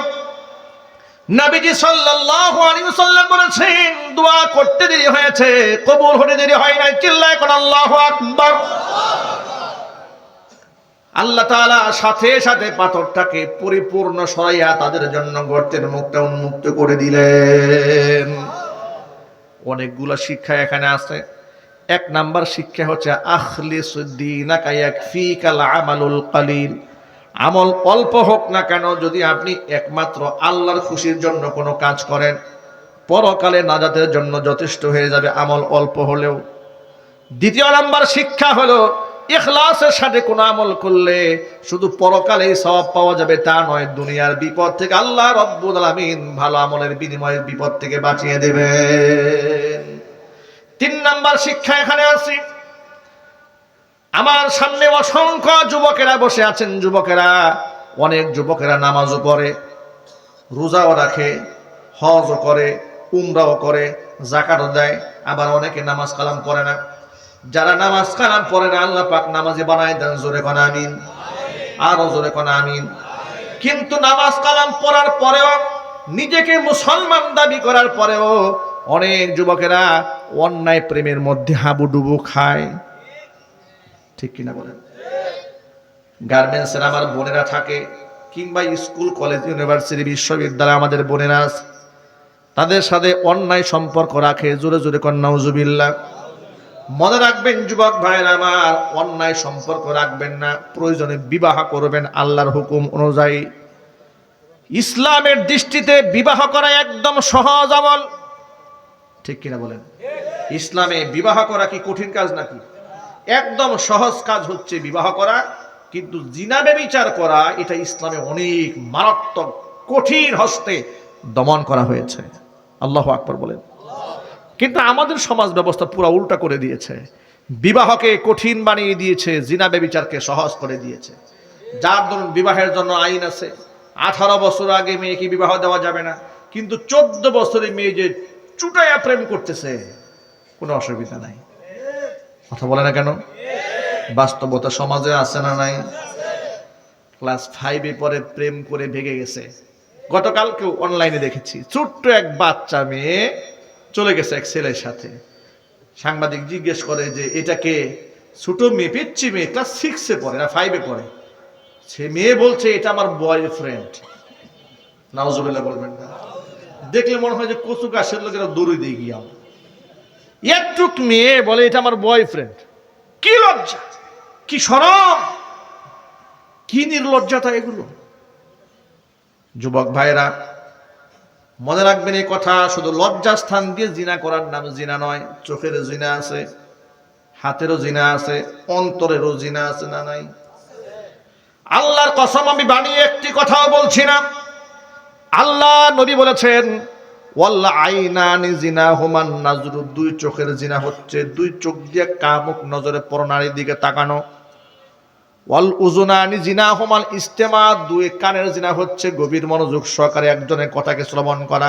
নবীজি সাল্লাল্লাহু আলাইহি ওয়াসাল্লাম বলেছেন, দোয়া করতে দেরি হয়েছে, কবুল হতে দেরি হয় নাই। চিল্লায় কোন আল্লাহু আকবার। আল্লাহ তাআলা সাথে সাথে পাথরটাকে পরিপূর্ণ সরাইয়া তাদের জন্য গর্তের মুখটা উন্মুক্ত করে দিলেন। অনেকগুলো শিক্ষা এখানে আছে। এক নাম্বার শিক্ষা হচ্ছে, আখলিসুদ্দীনাকা ইয়াকফিকাল আমালুল কালিল। আমল অল্প হোক না কেন, যদি আপনি একমাত্র আল্লাহর খুশির জন্য কোনো কাজ করেন, পরকালে নাজাতের জন্য যথেষ্ট হয়ে যাবে, আমল অল্প হলেও। দ্বিতীয় নাম্বার শিক্ষা হলো, ইখলাসের সাথে কোনো আমল করলে শুধু পরকালেই সওয়াব পাওয়া যাবে তা নয়, দুনিয়ার বিপদ থেকে আল্লাহ রব্বুল আলামিন ভালো আমলের বিনিময়ে বিপদ থেকে বাঁচিয়ে দেবেন। তিন নাম্বার শিক্ষা এখানে আছে। আমার সামনে অসংখ্য যুবকেরা বসে আছেন। যুবকেরা, অনেক যুবকেরা নামাজও পড়ে, রোজাও রাখে, হজও করে, উমরাও করে, যাকাতও দেয়, আবার অনেকে নামাজ কালাম পড়ে না। যারা নামাজ কালাম পড়ে না, আল্লাহ পাক নামাজে বানায় দেন। জোরে কোন আমিন, আরো জোরে কোন আমিন। কিন্তু নামাজ কালাম পড়ার পরেও, নিজেকে মুসলমান দাবি করার পরেও অনেক যুবকেরা অন্যায় প্রেমের মধ্যে হাবুডুবু খায়। ঠিক কিনা বলেন? গার্মেন্টসের আমার বোনেরা থাকে, কিংবা স্কুল, কলেজ, ইউনিভার্সিটি, বিশ্ববিদ্যালয়ে আমাদের বোনেরা আছে, তাদের সাথে অন্যায় সম্পর্ক রাখে। জোরে জোরে কোন নাউজুবিল্লাহ। মনে রাখবেন যুবক ভাইয়েরা আমার, অন্যায় সম্পর্ক রাখবেন না, প্রয়োজনে বিবাহ করবেন আল্লাহর হুকুম অনুযায়ী। ইসলামের দৃষ্টিতে বিবাহ করা একদম সহজ আমল। ঠিক কিনা বলেন? ইসলামে বিবাহ করা কি কঠিন কাজ নাকি? একদম সহজ কাজ হচ্ছে বিবাহ করা। কিন্তু জিনা ব্যভিচার করা, এটা ইসলামে অনেক মারাত্মক কঠিন হস্তে দমন করা হয়েছে। আল্লাহু আকবার বলেন। কিন্তু আমাদের সমাজ ব্যবস্থা পুরো উল্টা করে দিয়েছে। বিবাহকে কঠিন বানিয়ে দিয়েছে, জিনা ব্যভিচারকে সহজ করে দিয়েছে। যার ধরুন বিবাহের জন্য আইন আছে, 18 বছর আগে মেয়েকে বিবাহ দেওয়া যাবে না, কিন্তু 14 বছরের মেয়ে যে চুটাইয়া প্রেম করতেছে, কোনো অসুবিধা নাই। কথা বলে না কেন? বাস্তবতা সমাজে আছে না নাই? ক্লাস 5-এ পরে প্রেম করে ভেগে গেছে। গতকালকেও অনলাইনে দেখেছি, ছোট্ট এক বাচ্চা মেয়ে চলে গেছে এক ছেলের সাথে। সাংবাদিক জিজ্ঞেস করে যে এটাকে, ছোট মেয়ে, পিচ্ছি মেয়ে, ক্লাস 6-এ পড়ে না 5-এ পড়ে। সে মেয়ে বলছে, এটা আমার বয়ফ্রেন্ড। নাউজুবিল্লাহ বলবেন না? দেখলে মনে হয় যে কচু গাছের লোকেরা দৌড়ে দিয়ে গিয়ে একটুক মেয়ে বলে এটা আমার বয়ফ্রেন্ড। কি লজ্জা, কি শরম, কি নির্লজ্জতা এগুলো! যুবক ভাইরা মনে রাখবেন এই কথা, শুধু লজ্জা স্থান দিয়ে জিনা করার নাম জিনা নয়। চোখের জিনা আছে, হাতেরও জিনা আছে, অন্তরেরও জিনা আছে না নাই? আল্লাহর কসম আমি বানিয়ে একটি কথাও বলছি না। আল্লাহ নবী বলেছেন, ওয়াল্লা আইনানি জিনাহুমান নাজরু, দুই চোখের জিনা হচ্ছে দুই চোখ দিয়ে কামুক নজরে পরনারীর দিকে তাকানো। ওয়াল উজুনানি জিনাহুমাল ইস্তেমা, দুই কানের জিনা হচ্ছে গভীর মনোযোগ সহকারে একজনের কথাকে শ্রবণ করা।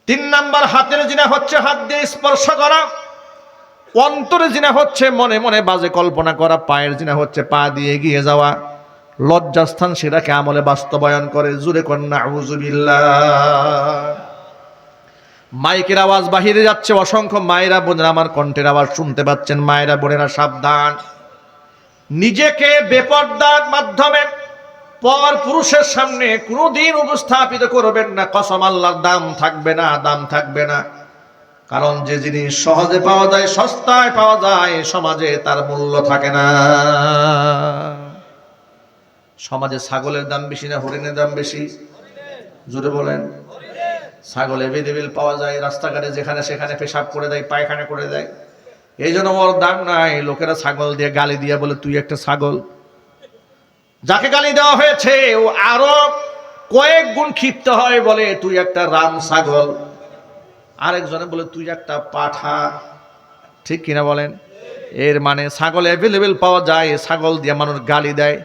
3 নাম্বার হাতের জিনা হচ্ছে হাত দিয়ে স্পর্শ করা। অন্তরের জিনা হচ্ছে মনে মনে বাজে কল্পনা করা। পায়ের জিনা হচ্ছে পা দিয়ে এগিয়ে যাওয়া। লজ্জাস্থান সেটাকে আমলে বাস্তবায়ন করে। জুরে কন্যা আউযুবিল্লাহ। মাইকের আওয়াজ বাহিরে যাচ্ছে, অসংখ্য মায়েরা বোনেরা আমার কণ্ঠের আওয়াজ শুনতে পাচ্ছেন। মায়েরা বোনেরা সাবধান, নিজেকে বেপরদার মাধ্যমে পর পুরুষের সামনে কোনোদিন উপস্থাপিত করবেন না। কসম আল্লাহর, দাম থাকবে না, দাম থাকবে না। কারণ যে জিনিস সহজে পাওয়া যায়, সস্তায় পাওয়া যায়, সমাজে তার মূল্য থাকে না। সমাজে ছাগলের দাম বেশি না হরিণের দাম বেশি? জোরে বলেন। ছাগল এভেলেবেল পাওয়া যায়, রাস্তাঘাটে যেখানে সেখানে পেশাব করে দেয়, পায়খানা করে দেয়, এই জন্য ওর দাম নাই। লোকেরা ছাগল দিয়ে গালি দিয়ে বলে তুই একটা ছাগল। যাকে গালি দেওয়া হয়েছে ও আরো কয়েক গুণ ক্ষিপ্ত হয়, বলে তুই একটা রাম ছাগল। আরেকজনে বলে তুই একটা পাঠা। ঠিক কিনা বলেন? এর মানে ছাগল অ্যাভেলেবেল পাওয়া যায়, ছাগল দিয়ে মানুষ গালি দেয়।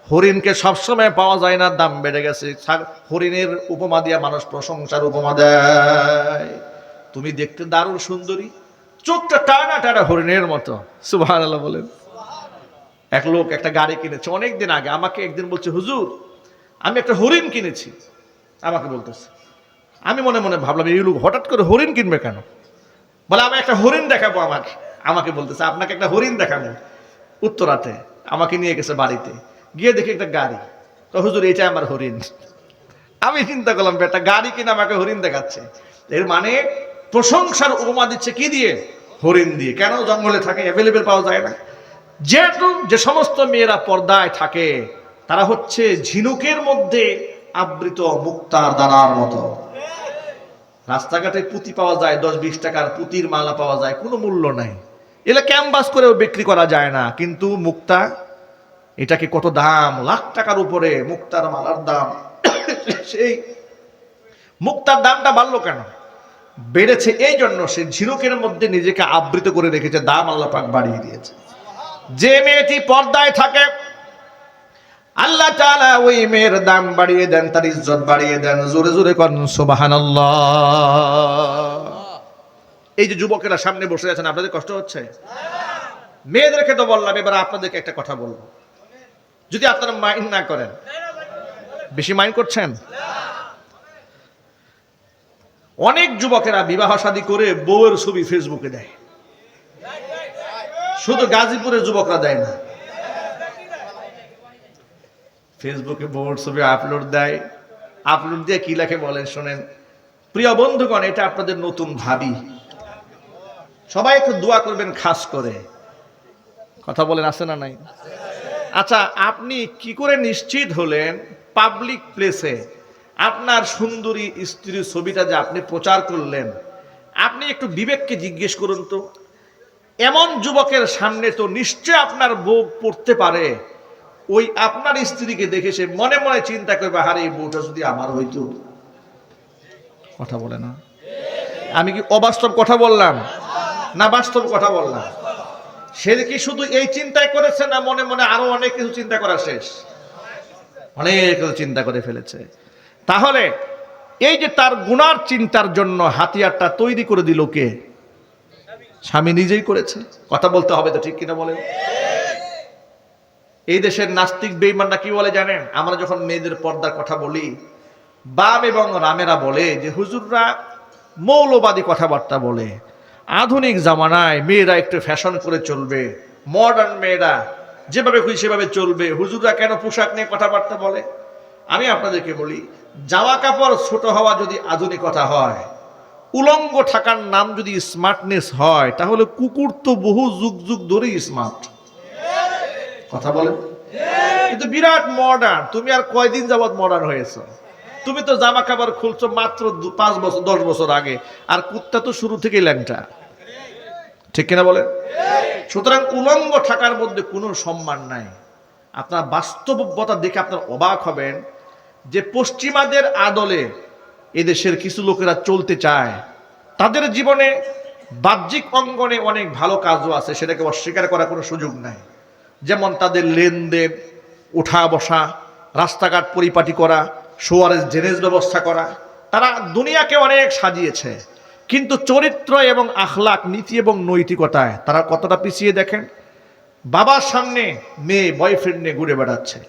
হরিণকে সবসময় পাওয়া যায় না, দাম বেড়ে গেছে। হরিণের উপমা দিয়ে মানুষ প্রশংসার উপমা দেয়। তুমি দেখতে দারুণ সুন্দরী, চোখটা টানা টানা হরিণের মতো। সুবহানাল্লাহ বলেন। এক লোক একটা গাড়ি কিনেছে অনেক দিন আগে, আমাকে একদিন বলছে হুজুর আমি একটা হরিণ কিনেছি। আমাকে বলতেছে, আমি মনে মনে ভাবলাম এই লোক হঠাৎ করে হরিণ কিনবে কেন? বলে আমি একটা হরিণ দেখাবো। আমাকে বলতেছে আপনাকে একটা হরিণ দেখাবো। উত্তরাতে আমাকে নিয়ে গেছে বাড়িতে, গিয়ে দেখি একটা গাড়ি। তো হুজুর এইটা আমার হরিণ। আমি চিন্তা করলাম একটা গাড়ি কিনে আমাকে হরিণ দেখাচ্ছে, এর মানে প্রশংসার উপমা দিচ্ছে কি দিয়ে? হরিণ দিয়ে। কেন? জঙ্গলে থাকে, অ্যাভেলেবেল পাওয়া যায় না। যেহেতু যে সমস্ত মেয়েরা পর্দায় থাকে তারা হচ্ছে ঝিনুকের মধ্যে আবৃত মুক্তার দানার মতো। রাস্তাঘাটে পুঁতি পাওয়া যায়, 10-20 টাকার পুঁতির মালা পাওয়া যায়, কোনো মূল্য নাই। এগুলো ক্যানভাস করেও বিক্রি করা যায় না। কিন্তু মুক্তা, এটাকে কত দাম, লাখ টাকার উপরে মুক্তার মালার দাম। সেই মুক্তার দামটা বাড়লো কেন? বেড়েছে এই জন্য সে ঝিনুকের মধ্যে নিজেকে আবৃত করে রেখেছে, দাম আল্লাহ পাক বাড়িয়ে দিয়েছে। যে মেয়েটি পর্দায় থাকে আল্লাহ তাআলা ওই মেয়ের দাম বাড়িয়ে দেন, তার ইজ্জত বাড়িয়ে দেন। জোরে জোরে কোন সুবহানাল্লাহ। এই যে যুবকেরা সামনে বসে আছেন, আপনাদের কষ্ট হচ্ছে? মেয়েদেরকে তো বললাম, এবার আপনাদেরকে একটা কথা বলবো, যদি আপনারা মাইন্ড না করেন। বেশি মাইন্ড করছেন? অনেক যুবকেরা বিবাহ শাদী করে বউয়ের ছবি ফেসবুকে দেয়। শুধু গাজীপুরের যুবকরা দেয় না, ফেসবুকে বউয়ের ছবি আপলোড দেয়। আপলোড দিয়ে কি লেখে বলেন শোনেন। প্রিয় বন্ধুগণ, এটা আপনাদের নতুন ভাবি, সবাই একটু দোয়া করবেন খাস করে। কথা বলেন, আছে না নাই? আচ্ছা, আপনি কি করে নিশ্চিত হলেন পাবলিক প্লেসে আপনার সুন্দরী স্ত্রীর ছবিটা যে আপনি প্রচার করলেন? আপনি একটু বিবেককে জিজ্ঞেস করুন তো। এমন যুবকের সামনে তো নিশ্চয় আপনার বউ পড়তে পারে, ওই আপনার স্ত্রীকে দেখে সে মনে মনে চিন্তা করবে, আরে এই বউটা যদি আমার হইতো। কথা বলে না? আমি কি অবাস্তব কথা বললাম না বাস্তব কথা বললাম? সে কি শুধু এই চিন্তাই করেছে, না মনে মনে আরো অনেক কিছু চিন্তা করা শেষ? অনেক কিছু চিন্তা করে ফেলেছে। তাহলে এই যে তার গুনার চিন্তার জন্য হাতিয়ারটা তৈরি করে দিল কে? স্বামী নিজেই করেছে। কথা বলতে হবে তো, ঠিক কিনা বলেন? এই দেশের নাস্তিক বেঈমানরা কি বলে জানেন? আমরা যখন মেয়েদের পর্দার কথা বলি, বাম এবং রামেরা বলে যে হুজুররা মৌলবাদী কথাবার্তা বলে, আধুনিক জামানায় মেয়েরা একটু ফ্যাশন করে চলবে, মডার্ন মেয়েরা যেভাবে খুশি সেভাবে চলবে, হুজুররা কেন পোশাক নিয়ে কথাবার্তা বলে? আমি আপনাদেরকে বলি, জামা কাপড় ছোট হওয়া যদি আধুনিকতা হয়, উলঙ্গ থাকার নাম যদি স্মার্টনেস হয়, তাহলে কুকুর তো বহু যুগ যুগ ধরেই স্মার্ট। কথা বলেন? কিন্তু বিরাট মডার্ন। তুমি আর কয়দিন যাবত মডার্ন হয়েছো? তুমি তো জামা কাপড় খুলছো মাত্র 5 বছর 10 বছর আগে, আর কুত্তা তো শুরু থেকেই ল্যাংটা। ঠিক কিনা বলেন? সুতরাং উলঙ্গ থাকার মধ্যে কোনো সম্মান নাই। আপনার বাস্তবতা দেখে আপনার অবাক হবেন যে পশ্চিমাদের আদলে এদেশের কিছু লোকেরা চলতে চায়। তাদের জীবনে বাহ্যিক অঙ্গনে অনেক ভালো কাজও আছে, সেটাকে অস্বীকার করার কোনো সুযোগ নাই। যেমন তাদের লেনদেন, উঠা বসা, রাস্তাঘাট পরিপাটি করা, শোয়ারের ড্রেনেজ ব্যবস্থা করা, তারা দুনিয়াকে অনেক সাজিয়েছে। কিন্তু চরিত্র এবং আখলাক, নীতি এবং নৈতিকতায় তারা কতটা পিছিয়ে দেখেন। বাবার সামনে মেয়ে বয়ফ্রেন্ড নিয়ে ঘুরে বেড়াচ্ছে,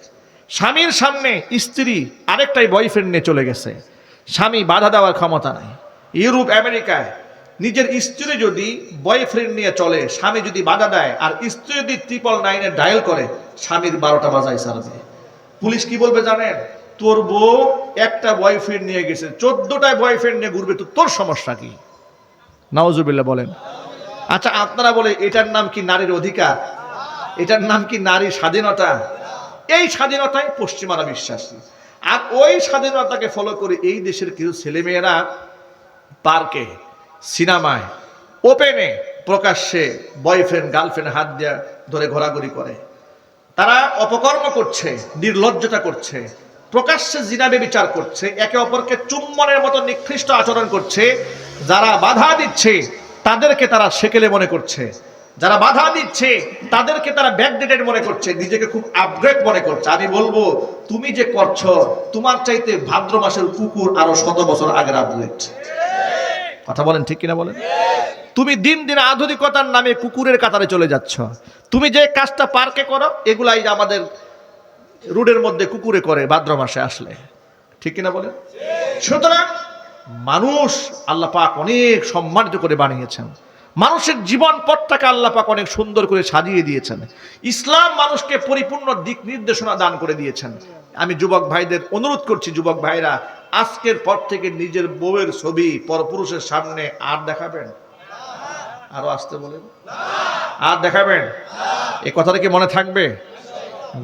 স্বামীর সামনে স্ত্রী আরেকটাই বয়ফ্রেন্ড নিয়ে চলে গেছে, স্বামী বাধা দেওয়ার ক্ষমতা নাই। ইউরোপ আমেরিকায় নিজের স্ত্রী যদি বয়ফ্রেন্ড নিয়ে চলে, স্বামী যদি বাধা দেয়, আর স্ত্রী যদি 999 ডায়াল করে, স্বামীর 12টা বাজায় সারাবে। পুলিশ কি বলবে জানেন? তোর বউ একটা বয়ফ্রেন্ড নিয়ে গেছে, 14টা বয়ফ্রেন্ড নিয়ে ঘুরবে, তো তোর সমস্যা কি? নাউজুবিল্লাহ বলেন। আচ্ছা, আপনারা বলে এটার নাম কি নারীর অধিকার? এটার নাম কি নারী স্বাধীনতা? এই স্বাধীনতায় পশ্চিমারা বিশ্বাসী। আর ওই স্বাধীনতাকে ফলো করে এই দেশের কিছু ছেলেমেয়েরা পার্কে, সিনেমায়, ওপেনে প্রকাশ্যে বয়ফ্রেন্ড গার্লফ্রেন্ড হাত দিয়ে ধরে ঘোরাঘুরি করে। তারা অপকর্ম করছে, নির্লজ্জতা করছে, প্রকাশ্যে জিনা ব্যভিচার করছে, একে অপরকে চুম্বনের মতো নিকৃষ্ট আচরণ করছে। যারা বাধা দিচ্ছে তাদেরকে তারা সেকেলে মনে করছে, যারা বাধা দিচ্ছে তাদেরকে তারা ব্যাকডেটেড মনে করছে, নিজেকে খুব আপগ্রেড মনে করছে। আমি বলবো, তুমি যে করছো, তোমার চাইতে ভাদ্র মাসের কুকুর আরো 100 বছর আগের আপগ্রেড। কথা বলেন, ঠিক কিনা বলেন? তুমি দিন দিন আধুনিকতার নামে কুকুরের কাতারে চলে যাচ্ছ। তুমি যে কাজটা পার্কে করো, এগুলাই আমাদের রোডের মধ্যে কুকুরে করে ভাদ্র মাসে আসলে, ঠিক কিনা বলেন? সুতরাং মানুষ আল্লাহ পাক অনেক সম্মানিত করে বানিয়েছেন, মানুষের জীবন পথটাকে আল্লাহ পাক অনেক সুন্দর করে সাজিয়ে দিয়েছেন। ইসলাম মানুষকে পরিপূর্ণ দিক নির্দেশনা দান করে দিয়েছেন। আমি যুবক ভাইদের অনুরোধ করছি, যুবক ভাইরা আজকের পর থেকে নিজের বউয়ের ছবি পরপুরুষের সামনে আর দেখাবেন? আরো আসতে বলেন, আর দেখাবেন? এই কথাটা কি মনে থাকবে?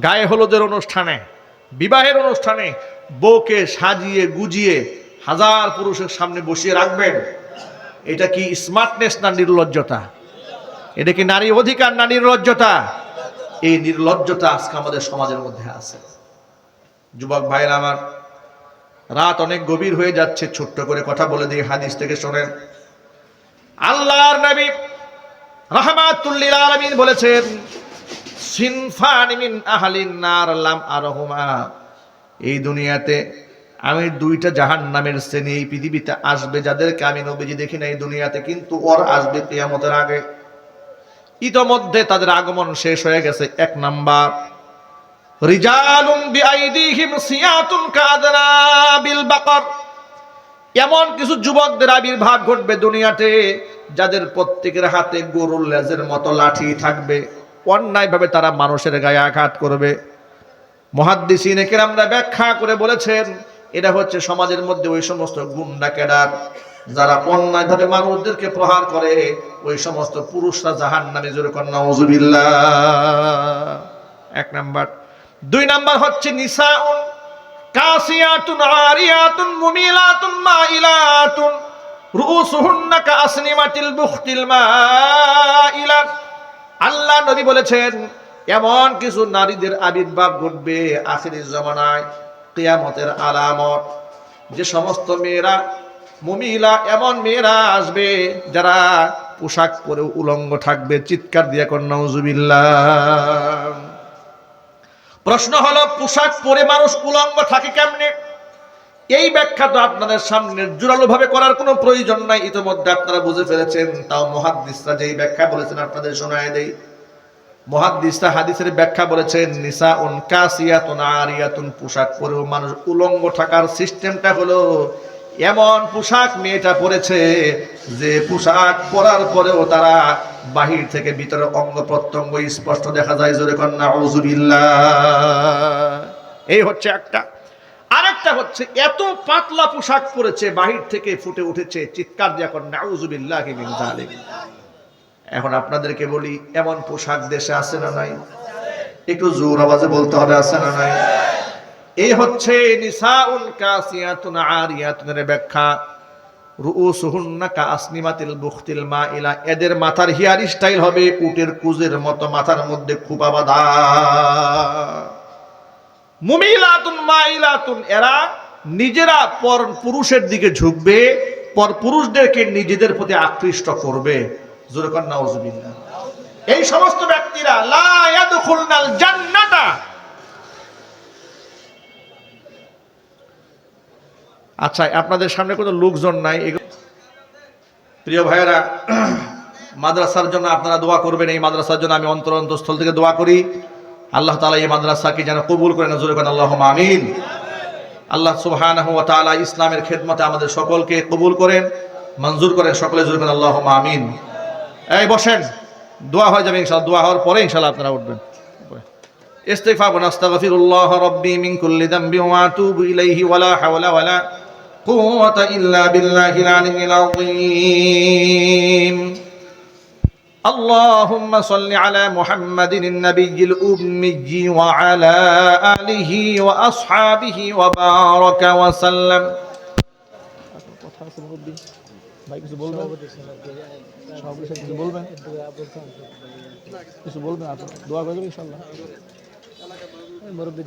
গায়ে হলুদের অনুষ্ঠানে, বিবাহের অনুষ্ঠানে বউকে সাজিয়ে গুজিয়ে হাজার পুরুষের সামনে বসিয়ে রাখবেন? এটা কি স্মার্টনেস না নির্লজ্জতা? এটা কি নারী অধিকার না নির্লজ্জতা? এই নির্লজ্জতা আজকে আমাদের সমাজের মধ্যে আছে। যুবক ভাইরা আমার, রাত অনেক গভীর হয়ে যাচ্ছে, ছোট্ট করে কথা বলে দিয়ে হাদিস থেকে শোনেন। আল্লাহর নবী রাহমাতুল লিল আলামিন বলেছেন, সিনফানি মিন আহলিন নার লাম আরহুমা, এই দুনিয়াতে আমি 2টা জাহান্নামের শ্রেণী এই পৃথিবীতে আসবে, যাদেরকে আমি নবীজি দেখি না এই দুনিয়াতে, কিন্তু ওর আসবে কিয়ামতের আগে। ইতোমধ্যে তাদের আগমন শেষ হয়ে গেছে। 1 নাম্বার, রিজালুম বিআইদিহিম সিয়াতুন কাদনাবিল বাকর, এমন কিছু যুবকদের আবির্ভাব ঘটবে দুনিয়াতে, যাদের প্রত্যেকের হাতে গরুর লেজের মতো লাঠি থাকবে। অন্যায়ভাবে তারা মানুষের গায়ে আঘাত করবে। মুহাদ্দিসিনে কেরামরা ব্যাখ্যা করে বলেছেন, এটা হচ্ছে সমাজের মধ্যে ওই সমস্ত গুন্ডা ক্যাডার যারা অন্যায়ভাবে মানুষদেরকে প্রহার করে, ওই সমস্ত পুরুষরা জাহান্নামে। জোরে কর নাউজুবিল্লাহ। 1 নাম্বার। 2 নাম্বার হচ্ছে নিসাউন কাসিয়াতুন আরিয়াতুন মুমিলাতুন মাইলাতুন রুউসুহুন্না কাসনিমাতিল বুখতিল মাইলা। আল্লাহ নবী বলেছেন, এমন কিছু নারীদের আবির্ভাব ঘটবে আখিরের জামানায়, কিয়ামতের আলামত। যে সমস্ত মেয়েরা মুমিলা, এমন মেয়েরা আসবে যারা পোশাক পরে উলঙ্গ থাকবে। চিৎকার দিয়ে কর নাউজুবিল্লাহ। প্রশ্ন হলো, পোশাক পরে মানুষ উলঙ্গ থাকে কেমনে? এই ব্যাখ্যা তো আপনাদের সামনে জোরালো ভাবে করার কোনো প্রয়োজন নাই, ইতিমধ্যে আপনারা বুঝে ফেলেছেন। তাও মুহাদ্দিসরা যেই ব্যাখ্যা বলেছেন আপনাদের শোনায় দেই। মুহাদ্দিসরা হাদিসের ব্যাখ্যা বলেছেন, নিসাউন কাসিয়াতুন আরিয়াতুন, পোশাক পরেও মানুষ উলঙ্গ থাকার সিস্টেমটা হলো এমন পোশাক মেয়েটা পরেছে যে পোশাক পরার পরেও তারা বাহির থেকে ভিতরে অঙ্গ প্রত্যঙ্গ স্পষ্ট দেখা যায়। জোরে কর নাউজুবিল্লাহ। এই হচ্ছে একটা। আরেকটা হচ্ছে এত পাতলা পোশাক পরেছে বাহির থেকে ফুটে উঠেছে। চিৎকার দিয়ে কর নাউজুবিল্লাহি মিন যালিক। এখন আপনাদেরকে বলি, এমন পোশাক দেশে আছে না নাই? একটু জোর আওয়াজে বলতে হবে, আছে না নাই? এই হচ্ছে নিসাউন কাসিয়াতুন আরিয়াতুনের ব্যাখ্যা। রুউসুহুন্না কাসনিমাতিল বুখতিল মাইলা, এদের মাথার হেয়ার স্টাইল হবে উটের কুজের মতো, মাথার মধ্যে খোপা বাঁধা। মুমিলাতুন মাইলাতুন, এরা নিজেরা পর পুরুষের দিকে ঝুঁকবে, পর পুরুষদেরকে নিজেদের প্রতি আকৃষ্ট করবে। জোরে কর নাউজুবিল্লাহ। এই সমস্ত ব্যক্তিরা লা ইয়াদখুলনাল জান্নাতা। আচ্ছা, আপনাদের সামনে কোনো লোকজন নাই? প্রিয় ভাইয়েরা, মাদ্রাসার জন্য আপনারা দোয়া করবেন। এই মাদ্রাসার জন্য আমি অন্তরস্থল থেকে দোয়া করি, আল্লাহ তাআলা এই মাদ্রাসাকে যেন কবুল করেন। জোরে করেন আল্লাহুম্মা আমিন। আল্লাহ সুবহানাহু ওয়া তাআলা ইসলামের খেদমতে আমাদের সকলকে কবুল করেন। মঞ্জুর করেন। সকলে জোরে বলেন আল্লাহুম্মা আমিন। এই বসেন, দোয়া হয়ে যাবে ইনশাআল্লাহ। দোয়া হওয়ার পরে ইনশাআল্লাহ আপনারা উঠবেন। ইস্তিগফার বলেন, আস্তাগফিরুল্লাহ রাব্বি মিন কুল্লি যামবি ওয়া আতুবু ইলাইহি ওয়া লা হাওলা ওয়া লা কুওয়াতা ইল্লা বিল্লাহিল আলিয়্যিল আযীম। اللهم صل على محمد النبي الأمي وعلى آله وأصحابه وبارك وسلم. মুরব্বী